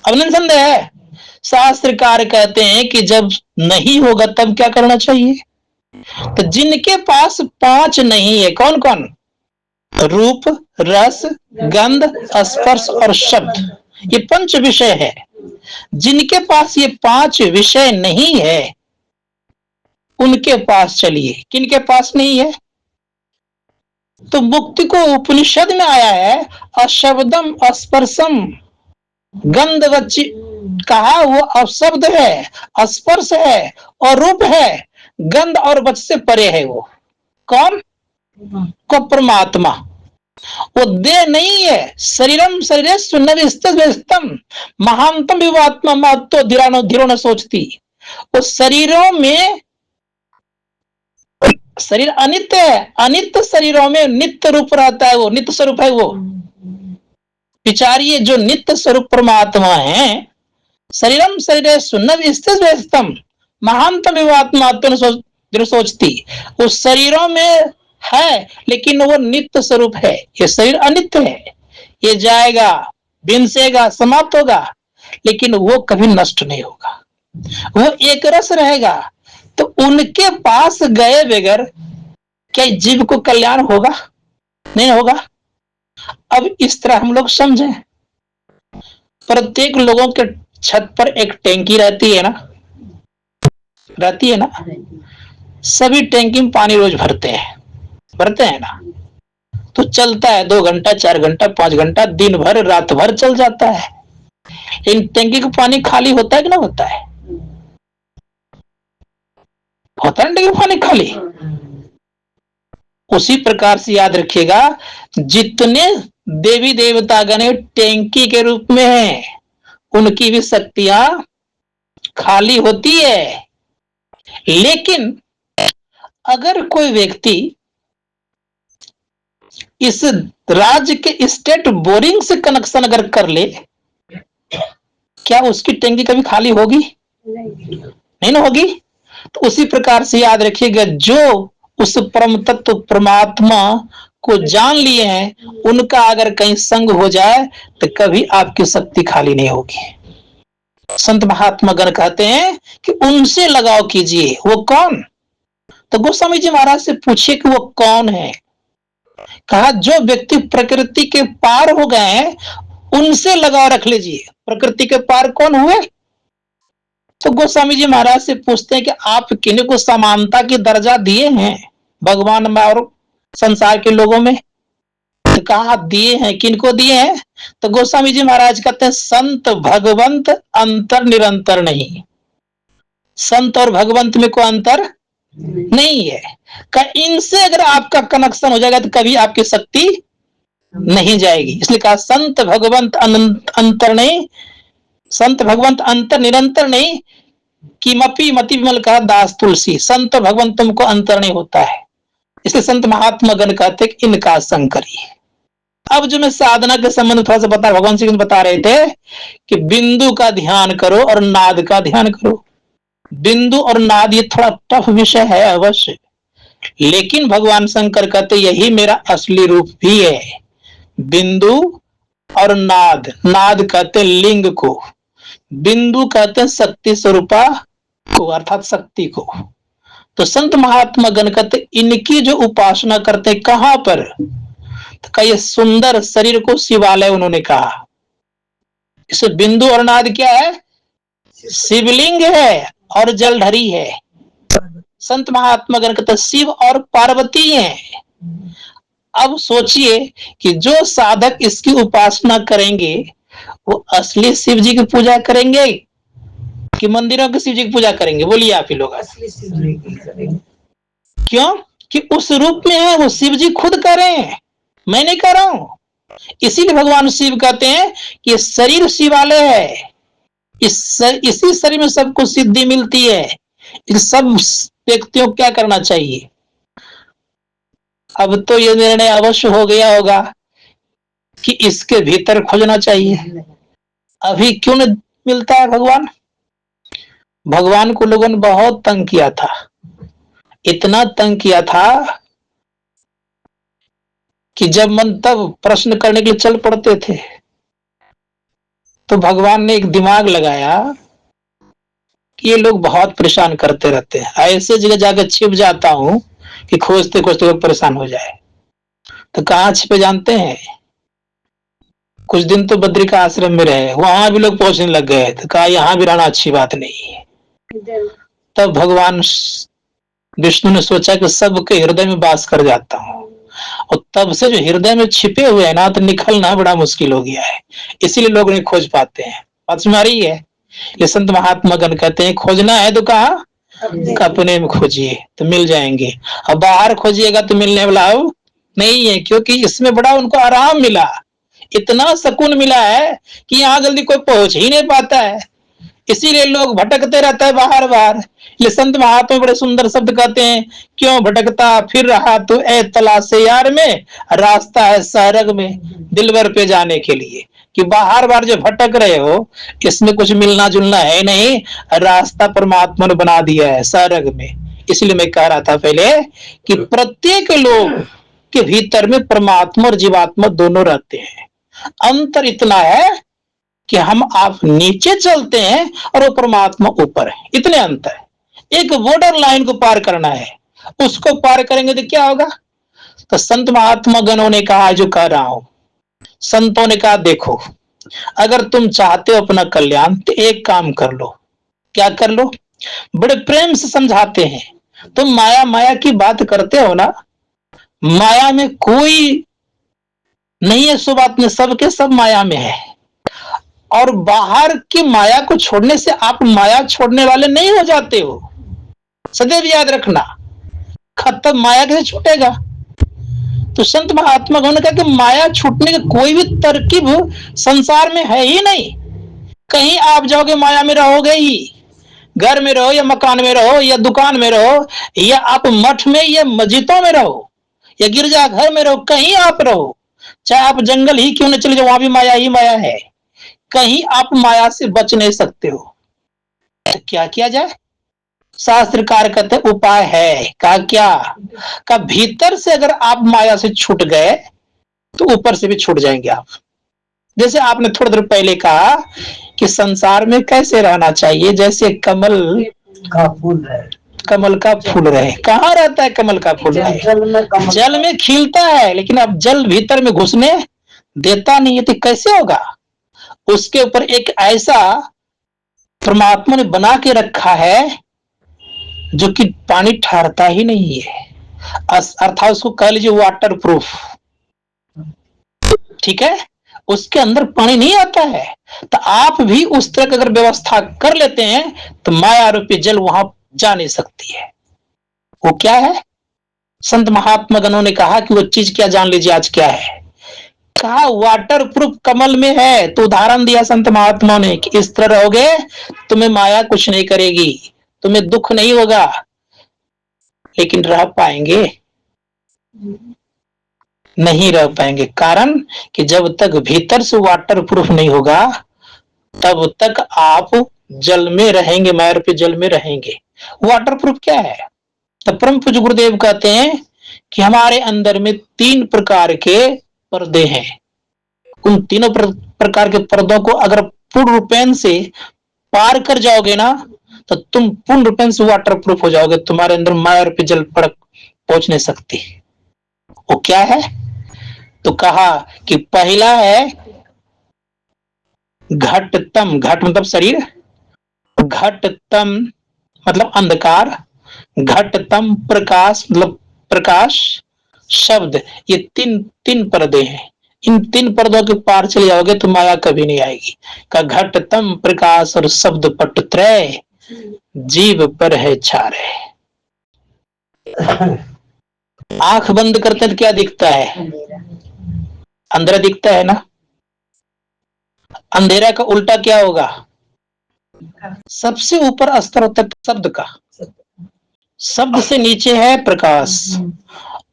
अब नहीं संदेह है। शास्त्रकार कहते हैं कि जब नहीं होगा तब क्या करना चाहिए? तो जिनके पास 5 नहीं है, कौन कौन? रूप, रस, गंध, स्पर्श और शब्द, ये 5 विषय है। जिनके पास ये 5 विषय नहीं है उनके पास चलिए। किनके पास नहीं है? तो मुक्ति को उपनिषद में आया है अशब्दम स्पर्शम गंधवच्ची, कहा वो अशब्द है, स्पर्श है और रूप है, गंध और वच से परे है। वो कौन? को परमात्मा। वो देह नहीं है। शरीरम शरीरेषु नविस्तम महानतम विवात्मा महत्व धीरो न सोचती। वो शरीरों में, शरीर अनित्य है, अनित्य शरीरों में नित्य रूप रहता है, वो नित्य स्वरूप है। वो विचारिए जो नित्य स्वरूप परमात्मा है, शरीरम शरीर सुन्न स्थितम महानतम विवात्मात्म सोचती, उस शरीरों में है लेकिन वो नित्य स्वरूप है। ये शरीर अनित्य है, ये जाएगा, विनसेगा, समाप्त होगा, लेकिन वो कभी नष्ट नहीं होगा, वो एक रस रहेगा। तो उनके पास गए बगैर क्या जीव को कल्याण होगा? नहीं होगा। अब इस तरह हम लोग समझें, प्रत्येक लोगों के छत पर एक टैंकी रहती है ना, रहती है ना, सभी टैंकी में पानी रोज भरते हैं ना, तो चलता है 2 घंटा 4 घंटा 5 घंटा, दिन भर रात भर चल जाता है। इन टैंकी का पानी खाली होता है कि ना होता है? होता है ना टैंकी का पानी खाली। उसी प्रकार से याद रखिएगा, जितने देवी देवता गण टैंकी के रूप में हैं, उनकी भी शक्तियां खाली होती है। लेकिन अगर कोई व्यक्ति इस राज्य के स्टेट बोरिंग से कनेक्शन अगर कर ले, क्या उसकी टैंकी कभी खाली होगी? नहीं ना होगी। तो उसी प्रकार से याद रखिएगा, जो उस परम तत्व परमात्मा को जान लिए हैं, उनका अगर कहीं संग हो जाए तो कभी आपकी शक्ति खाली नहीं होगी। संत महात्मा गण कहते हैं कि उनसे लगाव कीजिए। वो कौन? तो गोस्वामी जी महाराज से पूछिए कि वो कौन है। कहा जो व्यक्ति प्रकृति के पार हो गए हैं, उनसे लगाव रख लीजिए। प्रकृति के पार कौन हुए? तो गोस्वामी जी महाराज से पूछते हैं कि आप किन्हीं को समानता की दर्जा दिए हैं भगवान में और संसार के लोगों में? तो कहा दिए हैं। किनको दिए हैं? तो गोस्वामी जी महाराज कहते हैं संत भगवंत अंतर निरंतर नहीं। संत और भगवंत में कोई अंतर नहीं है। इनसे अगर आपका कनेक्शन हो जाएगा तो कभी आपकी शक्ति नहीं जाएगी। इसलिए कहा संत भगवंत अंतर नहीं, संत भगवंत अंतर निरंतर नहीं। किमपि मति विमल कहा दास तुलसी, संत भगवंत तुमको अंतर नहीं होता है। इसलिए संत महात्मा गण कहते कि इनका संग करिए। अब जो मैं साधना के संबंध थोड़ा सा बता, भगवान श्री बता रहे थे कि बिंदु का ध्यान करो और नाद का ध्यान करो। बिंदु और नाद ये थोड़ा टफ विषय है अवश्य, लेकिन भगवान शंकर कहते यही मेरा असली रूप भी है। बिंदु और नाद, नाद कहते लिंग को, बिंदु कहते शक्ति स्वरूपा को अर्थात शक्ति को। तो संत महात्मा गण कहते इनकी जो उपासना करते कहां पर? तो का ये सुंदर शरीर को शिवालय उन्होंने कहा। इसे बिंदु और नाद क्या है? शिवलिंग है और जलधरी है। संत महात्मा गण कहते शिव और पार्वती हैं। अब सोचिए कि जो साधक इसकी उपासना करेंगे वो असली शिव जी की पूजा करेंगे कि मंदिरों के शिव जी की पूजा करेंगे? बोलिए आप ही लोग। क्यों? कि उस रूप में है वो, शिव जी खुद कर रहे हैं, मैं नहीं कर रहा हूं। इसीलिए भगवान शिव कहते हैं कि शरीर शिवालय है। इसी शरीर में सबको सिद्धि मिलती है। इस सब व्यक्तियों को क्या करना चाहिए? अब तो ये निर्णय अवश्य हो गया होगा कि इसके भीतर खोजना चाहिए। अभी क्यों नहीं मिलता है भगवान? भगवान को लोगों ने बहुत तंग किया था, इतना तंग किया था कि जब मन तब प्रश्न करने के लिए चल पड़ते थे। तो भगवान ने एक दिमाग लगाया कि ये लोग बहुत परेशान करते रहते हैं, ऐसे जगह जाकर छिप जाता हूं कि खोजते खोजते लोग परेशान हो जाए। तो कहाँ छिपे जानते हैं? कुछ दिन तो बद्री का आश्रम में रहे, वहां भी लोग पहुंचने लग गए। तो कहा यहाँ भी रहना अच्छी बात नहीं है। तब भगवान विष्णु ने सोचा कि सबके हृदय में वास कर जाता हूं, और तब से जो हृदय में छिपे हुए हैं ना, तो निकलना बड़ा मुश्किल हो गया है। इसीलिए लोग नहीं खोज पाते हैं। बात समझ आ रही है? ये संत महात्मा गण कहते हैं खोजना है तो कहा? अपने में खोजिए तो मिल जाएंगे। अब बाहर खोजिएगा तो मिलने वाला नहीं है, क्योंकि इसमें बड़ा उनको आराम मिला, इतना सुकून मिला है कि यहाँ जल्दी कोई पहुंच ही नहीं पाता है। इसीलिए लोग भटकते रहता है बाहर बाहर। ये संत महात्मा बड़े सुंदर शब्द कहते हैं, क्यों भटकता फिर रहा तू ए तलाशे यार में, रास्ता है सरग में दिलवर पे जाने के लिए। कि बाहर बार जो भटक रहे हो इसमें कुछ मिलना जुलना है नहीं, रास्ता परमात्मा ने बना दिया है सारग में। इसलिए मैं कह रहा था पहले कि प्रत्येक लोग के भीतर में परमात्मा और जीवात्मा दोनों रहते हैं। अंतर इतना है कि हम आप नीचे चलते हैं और वो परमात्मा ऊपर है, इतने अंतर है। एक बॉर्डर लाइन को पार करना है, उसको पार करेंगे तो क्या होगा। तो संत महात्मा गणों ने कहा, जो कह रहा हूं, संतों ने कहा देखो अगर तुम चाहते हो अपना कल्याण तो एक काम कर लो। क्या कर लो? बड़े प्रेम से समझाते हैं। तुम माया माया की बात करते हो ना, माया में कोई नहीं है, सो बात में सबके सब माया में है। और बाहर की माया को छोड़ने से आप माया छोड़ने वाले नहीं हो जाते हो, सदैव याद रखना। खत्म माया कैसे छूटेगा। तो संत महात्मा ने कहा कि माया छूटने की कोई भी तरकीब संसार में है ही नहीं। कहीं आप जाओगे माया में रहोगे ही, घर में रहो या मकान में रहो या दुकान में रहो या आप मठ में या मस्जिदों में रहो या गिरजा घर में रहो, कहीं आप रहो, चाहे आप जंगल ही क्यों न चले जाओ, वहां भी माया ही माया है। कहीं आप माया से बच नहीं सकते हो। तो क्या किया जाए? शास्त्रकार कहते उपाय है। का क्या? का भीतर से अगर आप माया से छूट गए तो ऊपर से भी छूट जाएंगे आप। जैसे आपने थोड़ी देर पहले कहा कि संसार में कैसे रहना चाहिए, जैसे कमल का फूल है, कमल का फूल रहे। कहाँ रहता है कमल का फूल? जल में खिलता है, लेकिन अब जल भीतर में घुसने देता नहीं है, तो कैसे होगा। उसके ऊपर एक ऐसा परमात्मा ने बना के रखा है जो कि पानी ठहरता ही नहीं है, अर्थात उसको कह लीजिए वाटर प्रूफ। ठीक है, उसके अंदर पानी नहीं आता है। तो आप भी उस तरह की अगर व्यवस्था कर लेते हैं तो माया रूपी जल वहां जा नहीं सकती है। वो क्या है? संत महात्मा गणों ने कहा कि वो चीज क्या, जान लीजिए आज क्या है। कहा वाटर प्रूफ कमल में है। तो उदाहरण दिया संत महात्मा ने कि इस तरह रहोगे तुम्हें माया कुछ नहीं करेगी, तुम्हें दुख नहीं होगा, लेकिन रह पाएंगे नहीं रह पाएंगे। कारण कि जब तक भीतर से वाटर प्रूफ नहीं होगा तब तक आप जल में रहेंगे, माया रूपी जल में रहेंगे। वाटर प्रूफ क्या है? तो परम पूज्य गुरुदेव कहते हैं कि हमारे अंदर में 3 प्रकार के पर्दे हैं। उन तीनों प्रकार के पर्दों को अगर पूर्ण रूपेण से पार कर जाओगे ना तो तुम पूर्ण रूपेण से वाटर प्रूफ हो जाओगे। तुम्हारे अंदर माया रूपी जल पहुंच नहीं सकती। वो क्या है? तो कहा कि पहला है घटतम। घट मतलब शरीर, घटतम मतलब अंधकार, घटतम प्रकाश मतलब प्रकाश, शब्द। ये तीन पर्दे हैं। इन 3 पर्दों के पार चले जाओगे तो माया कभी नहीं आएगी। का घटतम प्रकाश और शब्द पट त्रय जीव पर है छारे। आंख बंद करते तो क्या दिखता है? अंधेरा दिखता है ना। अंधेरा का उल्टा क्या होगा? सबसे ऊपर स्तर होता है शब्द का। शब्द से नीचे है प्रकाश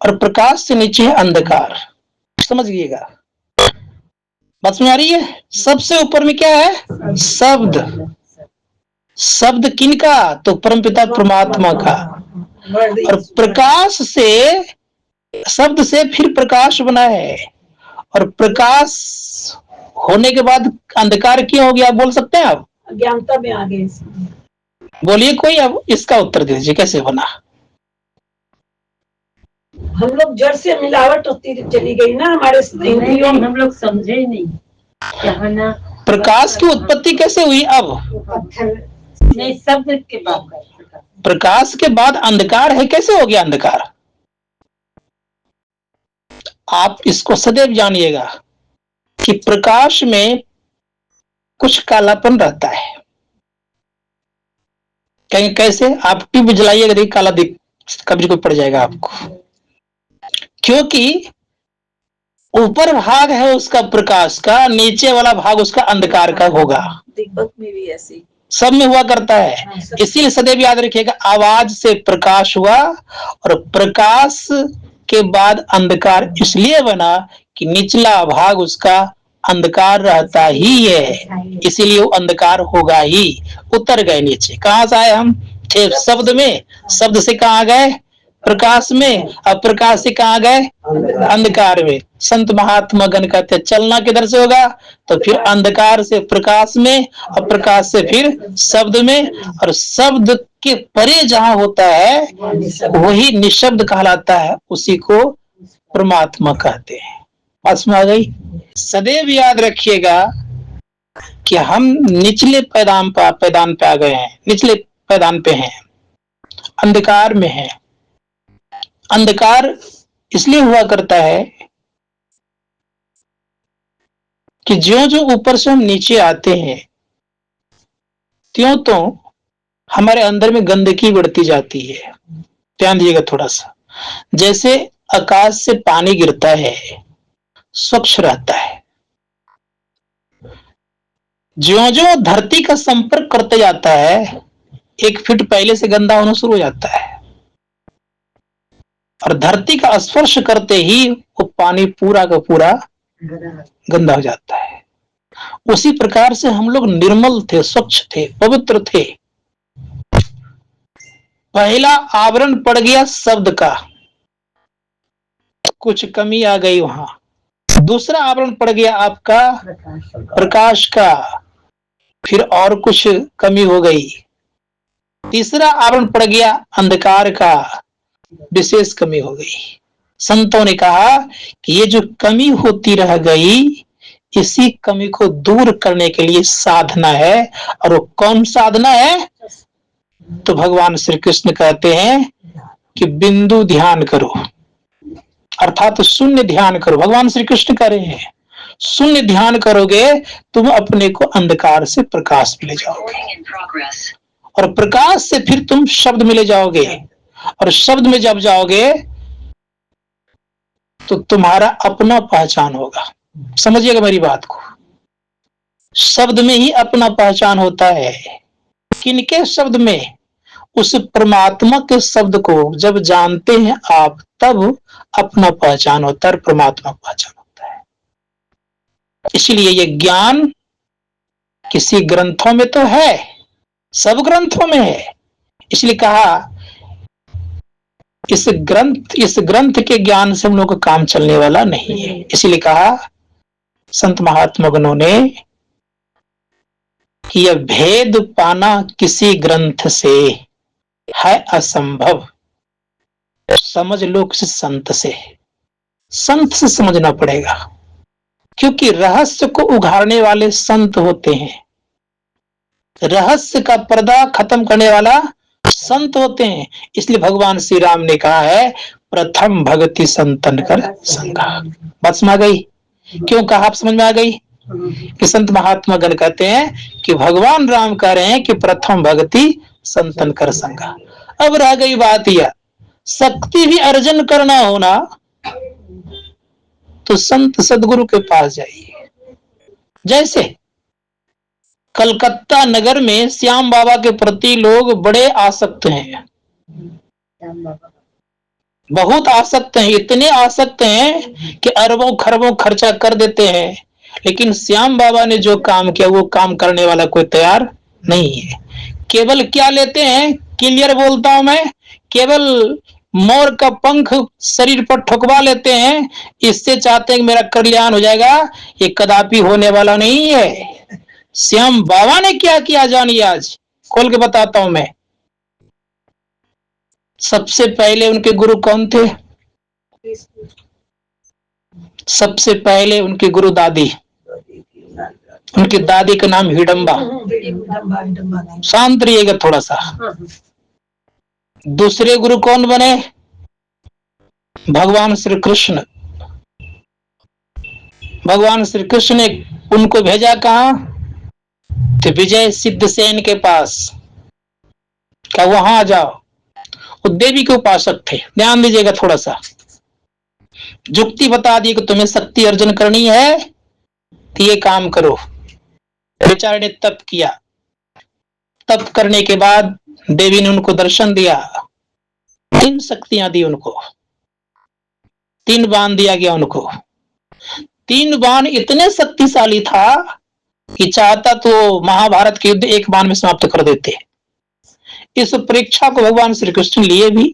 और प्रकाश से नीचे है अंधकार। समझिएगा, बात समझ आ रही है? सबसे ऊपर में क्या है? शब्द। शब्द किनका? तो परमपिता परमात्मा का। और प्रकाश से, शब्द से फिर प्रकाश बना है, और प्रकाश होने के बाद अंधकार क्यों हो गया, आप बोल सकते हैं? आप अज्ञानता में आ गए। बोलिए कोई, अब इसका उत्तर दीजिए कैसे बना। हम लोग जड़ से मिलावट होती चली गई ना हमारे इंद्रियों में, हम लोग समझे ही नहीं। प्रकाश की उत्पत्ति कैसे हुई? अब नहीं, शब्द के बाद प्रकाश के बाद अंधकार है, कैसे हो गया अंधकार? आप इसको सदैव जानिएगा कि प्रकाश में कुछ कालापन रहता है। कहेंगे कैसे? आप ट्यूब जलाइएगा देखिए काला दिख कब्ज को पड़ जाएगा आपको, क्योंकि ऊपर भाग है उसका प्रकाश का, नीचे वाला भाग उसका अंधकार का होगा। दिग्बत में भी ऐसी सब में हुआ करता है। इसीलिए सदैव याद रखिएगा, आवाज से प्रकाश हुआ और प्रकाश के बाद अंधकार इसलिए बना कि निचला भाग उसका अंधकार रहता ही है, इसीलिए वो अंधकार होगा ही। उतर गए नीचे। कहां से आए हम? थे शब्द में, शब्द से कहां गए? प्रकाश में। अब प्रकाश से कहां गए? अंधकार में। संत महात्मा गण कहते हैं चलना किधर से होगा? तो फिर अंधकार से प्रकाश में, और प्रकाश से फिर शब्द में, और शब्द के परे जहां होता है वही निशब्द कहलाता है, उसी को परमात्मा कहते हैं। पास में आ गई। सदैव याद रखिएगा कि हम निचले पैदान पे आ गए हैं, निचले पैदान पे हैं, अंधकार में हैं। अंधकार इसलिए हुआ करता है कि ज्यों ज्यों ऊपर से हम नीचे आते हैं त्यों तो हमारे अंदर में गंदगी बढ़ती जाती है। ध्यान दीजिएगा थोड़ा सा। जैसे आकाश से पानी गिरता है, स्वच्छ रहता है, ज्यों ज्यों धरती का संपर्क करते जाता है 1 फीट पहले से गंदा होना शुरू हो जाता है, और धरती का स्पर्श करते ही वो पानी पूरा का पूरा गंदा हो जाता है। उसी प्रकार से हम लोग निर्मल थे, स्वच्छ थे, पवित्र थे। पहला आवरण पड़ गया शब्द का, कुछ कमी आ गई वहां। दूसरा आवरण पड़ गया आपका प्रकाश का, फिर और कुछ कमी हो गई। तीसरा आवरण पड़ गया अंधकार का, विशेष कमी हो गई। संतों ने कहा कि ये जो कमी होती रह गई, इसी कमी को दूर करने के लिए साधना है। और वो कौन साधना है? तो भगवान श्री कृष्ण कहते हैं कि बिंदु ध्यान करो, अर्थात शून्य ध्यान करो। भगवान श्री कृष्ण कह रहे हैं शून्य ध्यान करोगे तुम अपने को अंधकार से प्रकाश में ले जाओगे, और प्रकाश से फिर तुम शब्द में ले जाओगे, और शब्द में जब जाओगे तो तुम्हारा अपना पहचान होगा। समझिएगा मेरी बात को। शब्द में ही अपना पहचान होता है। किनके शब्द में? उस परमात्मा के शब्द को जब जानते हैं आप, तब अपना पहचान होता है, परमात्मा पहचान होता है। इसलिए ये ज्ञान किसी ग्रंथों में तो है, सब ग्रंथों में है। इसलिए कहा इस ग्रंथ के ज्ञान से हम लोग का काम चलने वाला नहीं है। इसलिए कहा संत महात्मा गणों ने कि यह भेद पाना किसी ग्रंथ से है असंभव। समझ लो किसी संत से, संत से समझना पड़ेगा, क्योंकि रहस्य को उघाड़ने वाले संत होते हैं, रहस्य का पर्दा खत्म करने वाला संत होते हैं। इसलिए भगवान श्री राम ने कहा है प्रथम भक्ति संतन कर संगा। बात समझ आ गई? क्यों कहा? आप समझ में आ गई कि संत महात्मा गण कहते हैं कि भगवान राम कह रहे हैं कि प्रथम भक्ति संतन कर संगा। अब रह गई बात यह, शक्ति भी अर्जन करना होना तो संत सदगुरु के पास जाइए। जैसे कलकत्ता नगर में श्याम बाबा के प्रति लोग बड़े आसक्त हैं, बहुत आसक्त हैं, इतने आसक्त हैं कि अरबों खरबों खर्चा कर देते हैं, लेकिन श्याम बाबा ने जो काम किया वो काम करने वाला कोई तैयार नहीं है। केवल क्या लेते हैं? क्लियर बोलता हूं मैं, केवल मोर का पंख शरीर पर ठुकवा लेते हैं, इससे चाहते हैं कि मेरा कल्याण हो जाएगा। ये कदापि होने वाला नहीं है। श्याम बाबा ने क्या किया जानिए, आज खोल के बताता हूं मैं। सबसे पहले उनके गुरु कौन थे? सबसे पहले उनके गुरु दादी, उनकी दादी का नाम हिडम्बा। शांत रहिएगा थोड़ा सा। दूसरे गुरु कौन बने? भगवान श्री कृष्ण। भगवान श्री कृष्ण ने उनको भेजा कहां? तो विजय सिद्ध सेन के पास, क्या वहां आ जाओ। वो देवी के उपासक थे। ध्यान दीजिएगा थोड़ा सा। जुक्ति बता दी कि तुम्हें शक्ति अर्जन करनी है तो ये काम करो। बेचारे ने तप किया। तप करने के बाद देवी ने उनको दर्शन दिया, 3 शक्तियां दी उनको, 3 बांध दिया गया उनको। 3 बाण इतने शक्तिशाली था कि चाहता तो महाभारत के युद्ध एक बाण में समाप्त कर देते। इस परीक्षा को भगवान श्री कृष्ण लिए भी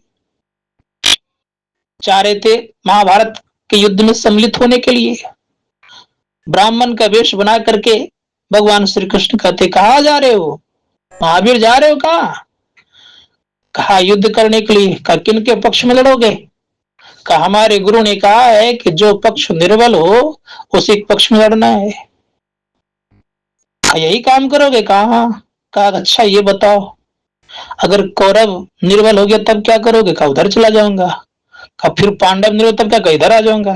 चाह रहे थे महाभारत के युद्ध में सम्मिलित होने के लिए। ब्राह्मण का वेश बना करके भगवान श्री कृष्ण कहते, कहाँ जा रहे हो? महावीर जा रहे हो? कहा युद्ध करने के लिए। कहा किन के पक्ष में लड़ोगे? कहा हमारे गुरु ने कहा है कि जो पक्ष निर्बल हो उसी पक्ष में लड़ना है। यही काम करोगे? कहा अच्छा ये बताओ, अगर कौरव निर्बल हो गया तब क्या करोगे? कहा उधर चला जाऊंगा। कहा फिर पांडव निर्बल तब क्या? इधर आ जाऊंगा।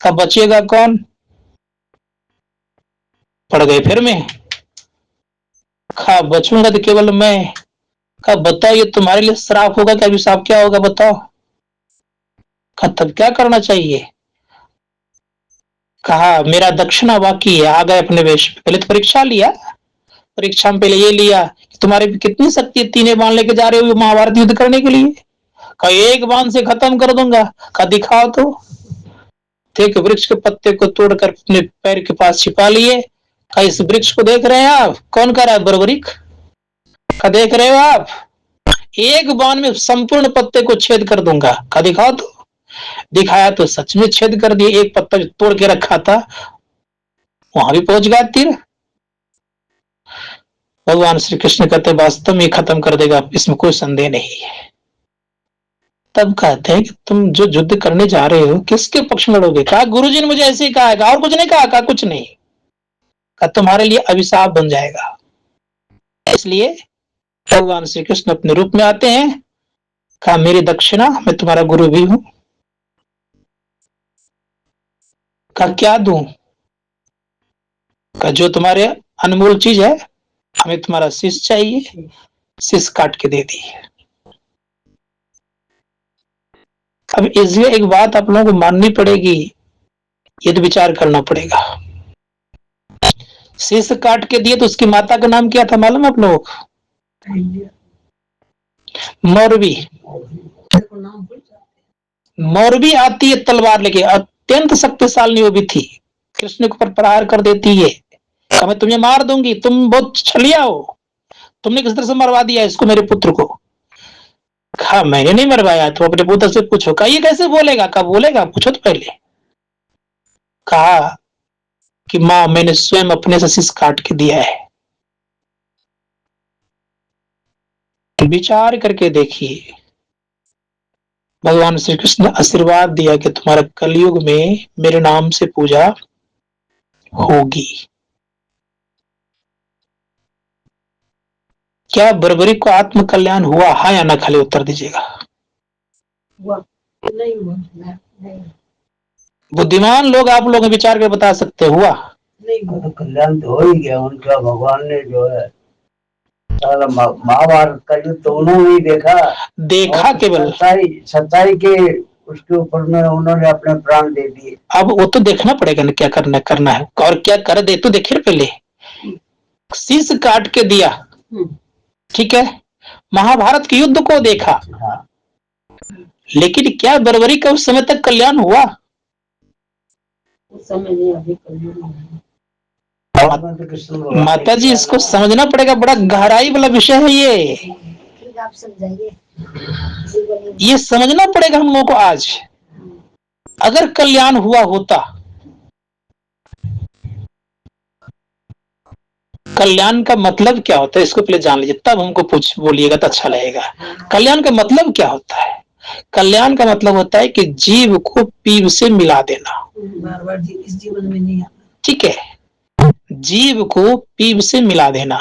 कहा बचेगा कौन? पड़ गए फिर में। कहा बचूंगा तो केवल मैं। कहा बताओ ये तुम्हारे लिए श्राप होगा क्या अभिशाप? क्या होगा बताओ? कहा तब क्या करना चाहिए? कहा मेरा दक्षिणा बाकी है। आ गए अपने वेश में। पहले तो परीक्षा लिया। परीक्षा में पहले ये लिया कि तुम्हारे कितनी शक्ति है, 3 बाण लेके जा रहे हो महाभारत युद्ध करने के लिए। कहा 1 बाण से खत्म कर दूंगा। कहा दिखाओ तो। एक वृक्ष के पत्ते को तोड़कर अपने पैर के पास छिपा लिए। कहा इस वृक्ष को देख रहे हैं आप? कौन कर रहा है? बर्बरीक। कहा देख रहे हो आप? 1 बाण में संपूर्ण पत्ते को छेद कर दूंगा। कहा दिखाओ तो। दिखाया तो सच में छेद कर दिए। एक पत्ता जो तोड़ के रखा था वहां भी पहुंच गया तीर। भगवान श्री कृष्ण कहते वास्तव में खत्म कर देगा, इसमें कोई संदेह नहीं है। तब कहते हैं कि तुम जो युद्ध करने जा रहे हो किसके पक्ष में लड़ोगे? कहा गुरुजी ने मुझे ऐसे ही कहा है। और कुछ नहीं कहा? कहा कुछ नहीं। कहा तुम्हारे लिए अभिशाप बन जाएगा। इसलिए भगवान श्री कृष्ण अपने रूप में आते हैं। कहा मेरी दक्षिणा, मैं तुम्हारा गुरु भी हूं। कहा क्या दूं? कहा जो तुम्हारे अनमोल चीज है, हमें तुम्हारा शीश चाहिए। शीश काट के दे दी। अब इसलिए एक बात आप लोगों को माननी पड़ेगी, ये तो विचार करना पड़ेगा। शीश काट के दिए तो उसकी माता का नाम क्या था मालूम आप लोग? मौरवी। मौरवी आती है तलवार लेके, अत्यंत शक्तिशाली वो भी थी। कृष्ण के ऊपर प्रहार कर देती है। मैं तुम्हें मार दूंगी, तुम बहुत छलिया हो, तुमने किस तरह से मरवा दिया इसको, मेरे पुत्र को। कहा मैंने नहीं मरवाया, तो अपने पुत्र से पूछो। कहा ये कैसे बोलेगा? कहा बोलेगा, पूछो तो पहले। कहा कि मां मैंने स्वयं अपने से शीश काट के दिया है। विचार करके देखिए, भगवान श्री कृष्ण ने आशीर्वाद दिया कि तुम्हारा कलयुग में मेरे नाम से पूजा होगी। क्या बर्बरी को आत्म कल्याण हुआ? हाँ या ना? खाली उत्तर दीजिएगा। नहीं हुआ। नहीं। बुद्धिमान लोग आप लोग विचार कर बता सकते हुआ? नहीं हुआ। तो कल्याण तो हो ही गया उनका। भगवान ने जो है महाभारत का युद्ध तो उन्होंने ही देखा केवल सच्चाई के उसके ऊपर में उन्होंने अपने प्राण दे दिए। अब वो तो देखना पड़ेगा ना क्या करना है और क्या कर दे। तो देखिए पहले शीश काट के दिया, ठीक है, महाभारत के युद्ध को देखा। हाँ। लेकिन क्या बर्बरी का उस समय तक कल्याण हुआ? उस समय नहीं, अभी कल्याण। माता जी इसको समझना पड़ेगा, बड़ा गहराई वाला विषय है ये। आप समझाइए। ये समझना पड़ेगा हम लोगों को आज। अगर कल्याण हुआ होता, कल्याण का मतलब क्या होता है इसको पहले जान लीजिए, तब हमको बोलिएगा तो अच्छा लगेगा। कल्याण का मतलब क्या होता है? कल्याण का मतलब होता है कि जीव को पीव से मिला देना। बार बार इस जीवन में नहीं आना, ठीक है, जीव को पीव से मिला देना।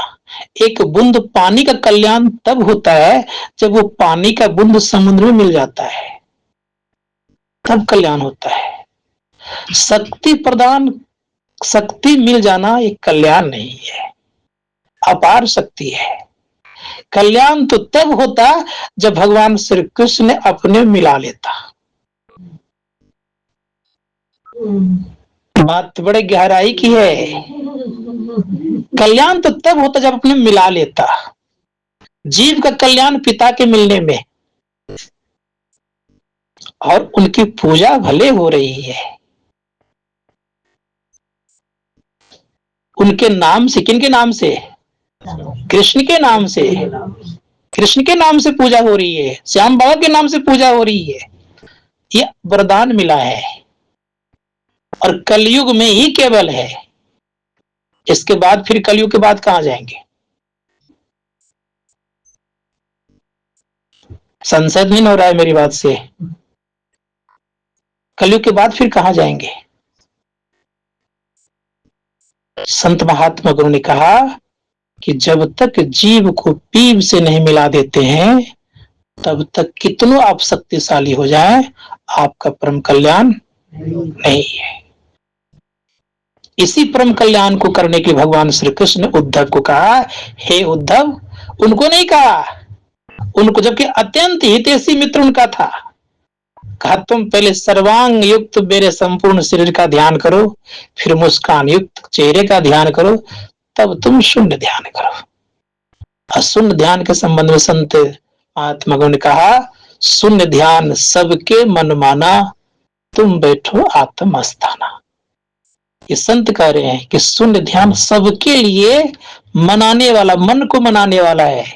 एक बूंद पानी का कल्याण तब होता है जब वो पानी का बूंद समुद्र में मिल जाता है, तब कल्याण होता है। शक्ति प्रदान, शक्ति मिल जाना एक कल्याण नहीं है, अपार शक्ति है। कल्याण तो तब होता जब भगवान श्री कृष्ण ने अपने मिला लेता। बात बड़े गहराई की है। कल्याण तो तब होता जब अपने मिला लेता। जीव का कल्याण पिता के मिलने में, और उनकी पूजा भले हो रही है, उनके नाम से, किनके नाम से? कृष्ण के नाम से। कृष्ण के नाम से पूजा हो रही है, श्याम बाबा के नाम से पूजा हो रही है। ये वरदान मिला है और कलयुग में ही केवल है। इसके बाद फिर कलयुग के बाद कहां जाएंगे? संसद नहीं हो रहा है मेरी बात से। कलयुग के बाद फिर कहां जाएंगे? संत महात्मा गुरु ने कहा कि जब तक जीव को पीव से नहीं मिला देते हैं, तब तक कितनों आप शक्तिशाली हो जाए, आपका परम कल्याण नहीं है। इसी परम कल्याण को करने के भगवान श्री कृष्ण ने उद्धव को कहा, हे उद्धव, उनको नहीं कहा, उनको, जबकि अत्यंत हितैषी मित्र उनका था, कहा तुम पहले सर्वांग युक्त मेरे संपूर्ण शरीर का ध्यान करो, फिर मुस्कान युक्त चेहरे का ध्यान करो, तब तुम शून्य ध्यान करो। अशून्य ध्यान के संबंध में संत महात्मा गुरु ने कहा, शून्य ध्यान सबके मन माना, तुम बैठो आत्म अस्थाना। ये संत कह रहे हैं कि शून्य ध्यान सबके लिए मनाने वाला, मन को मनाने वाला है।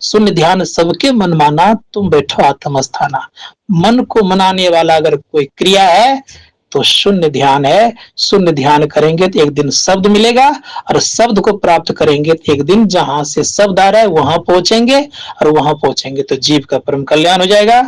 शून्य ध्यान सबके मन माना, तुम बैठो आत्म अस्थाना। मन को मनाने वाला अगर कोई क्रिया है तो शून्य ध्यान है। शून्य ध्यान करेंगे तो एक दिन शब्द मिलेगा, और शब्द को प्राप्त करेंगे तो एक दिन जहां से शब्द आ रहा है वहां पहुंचेंगे, और वहां पहुंचेंगे तो जीव का परम कल्याण हो जाएगा।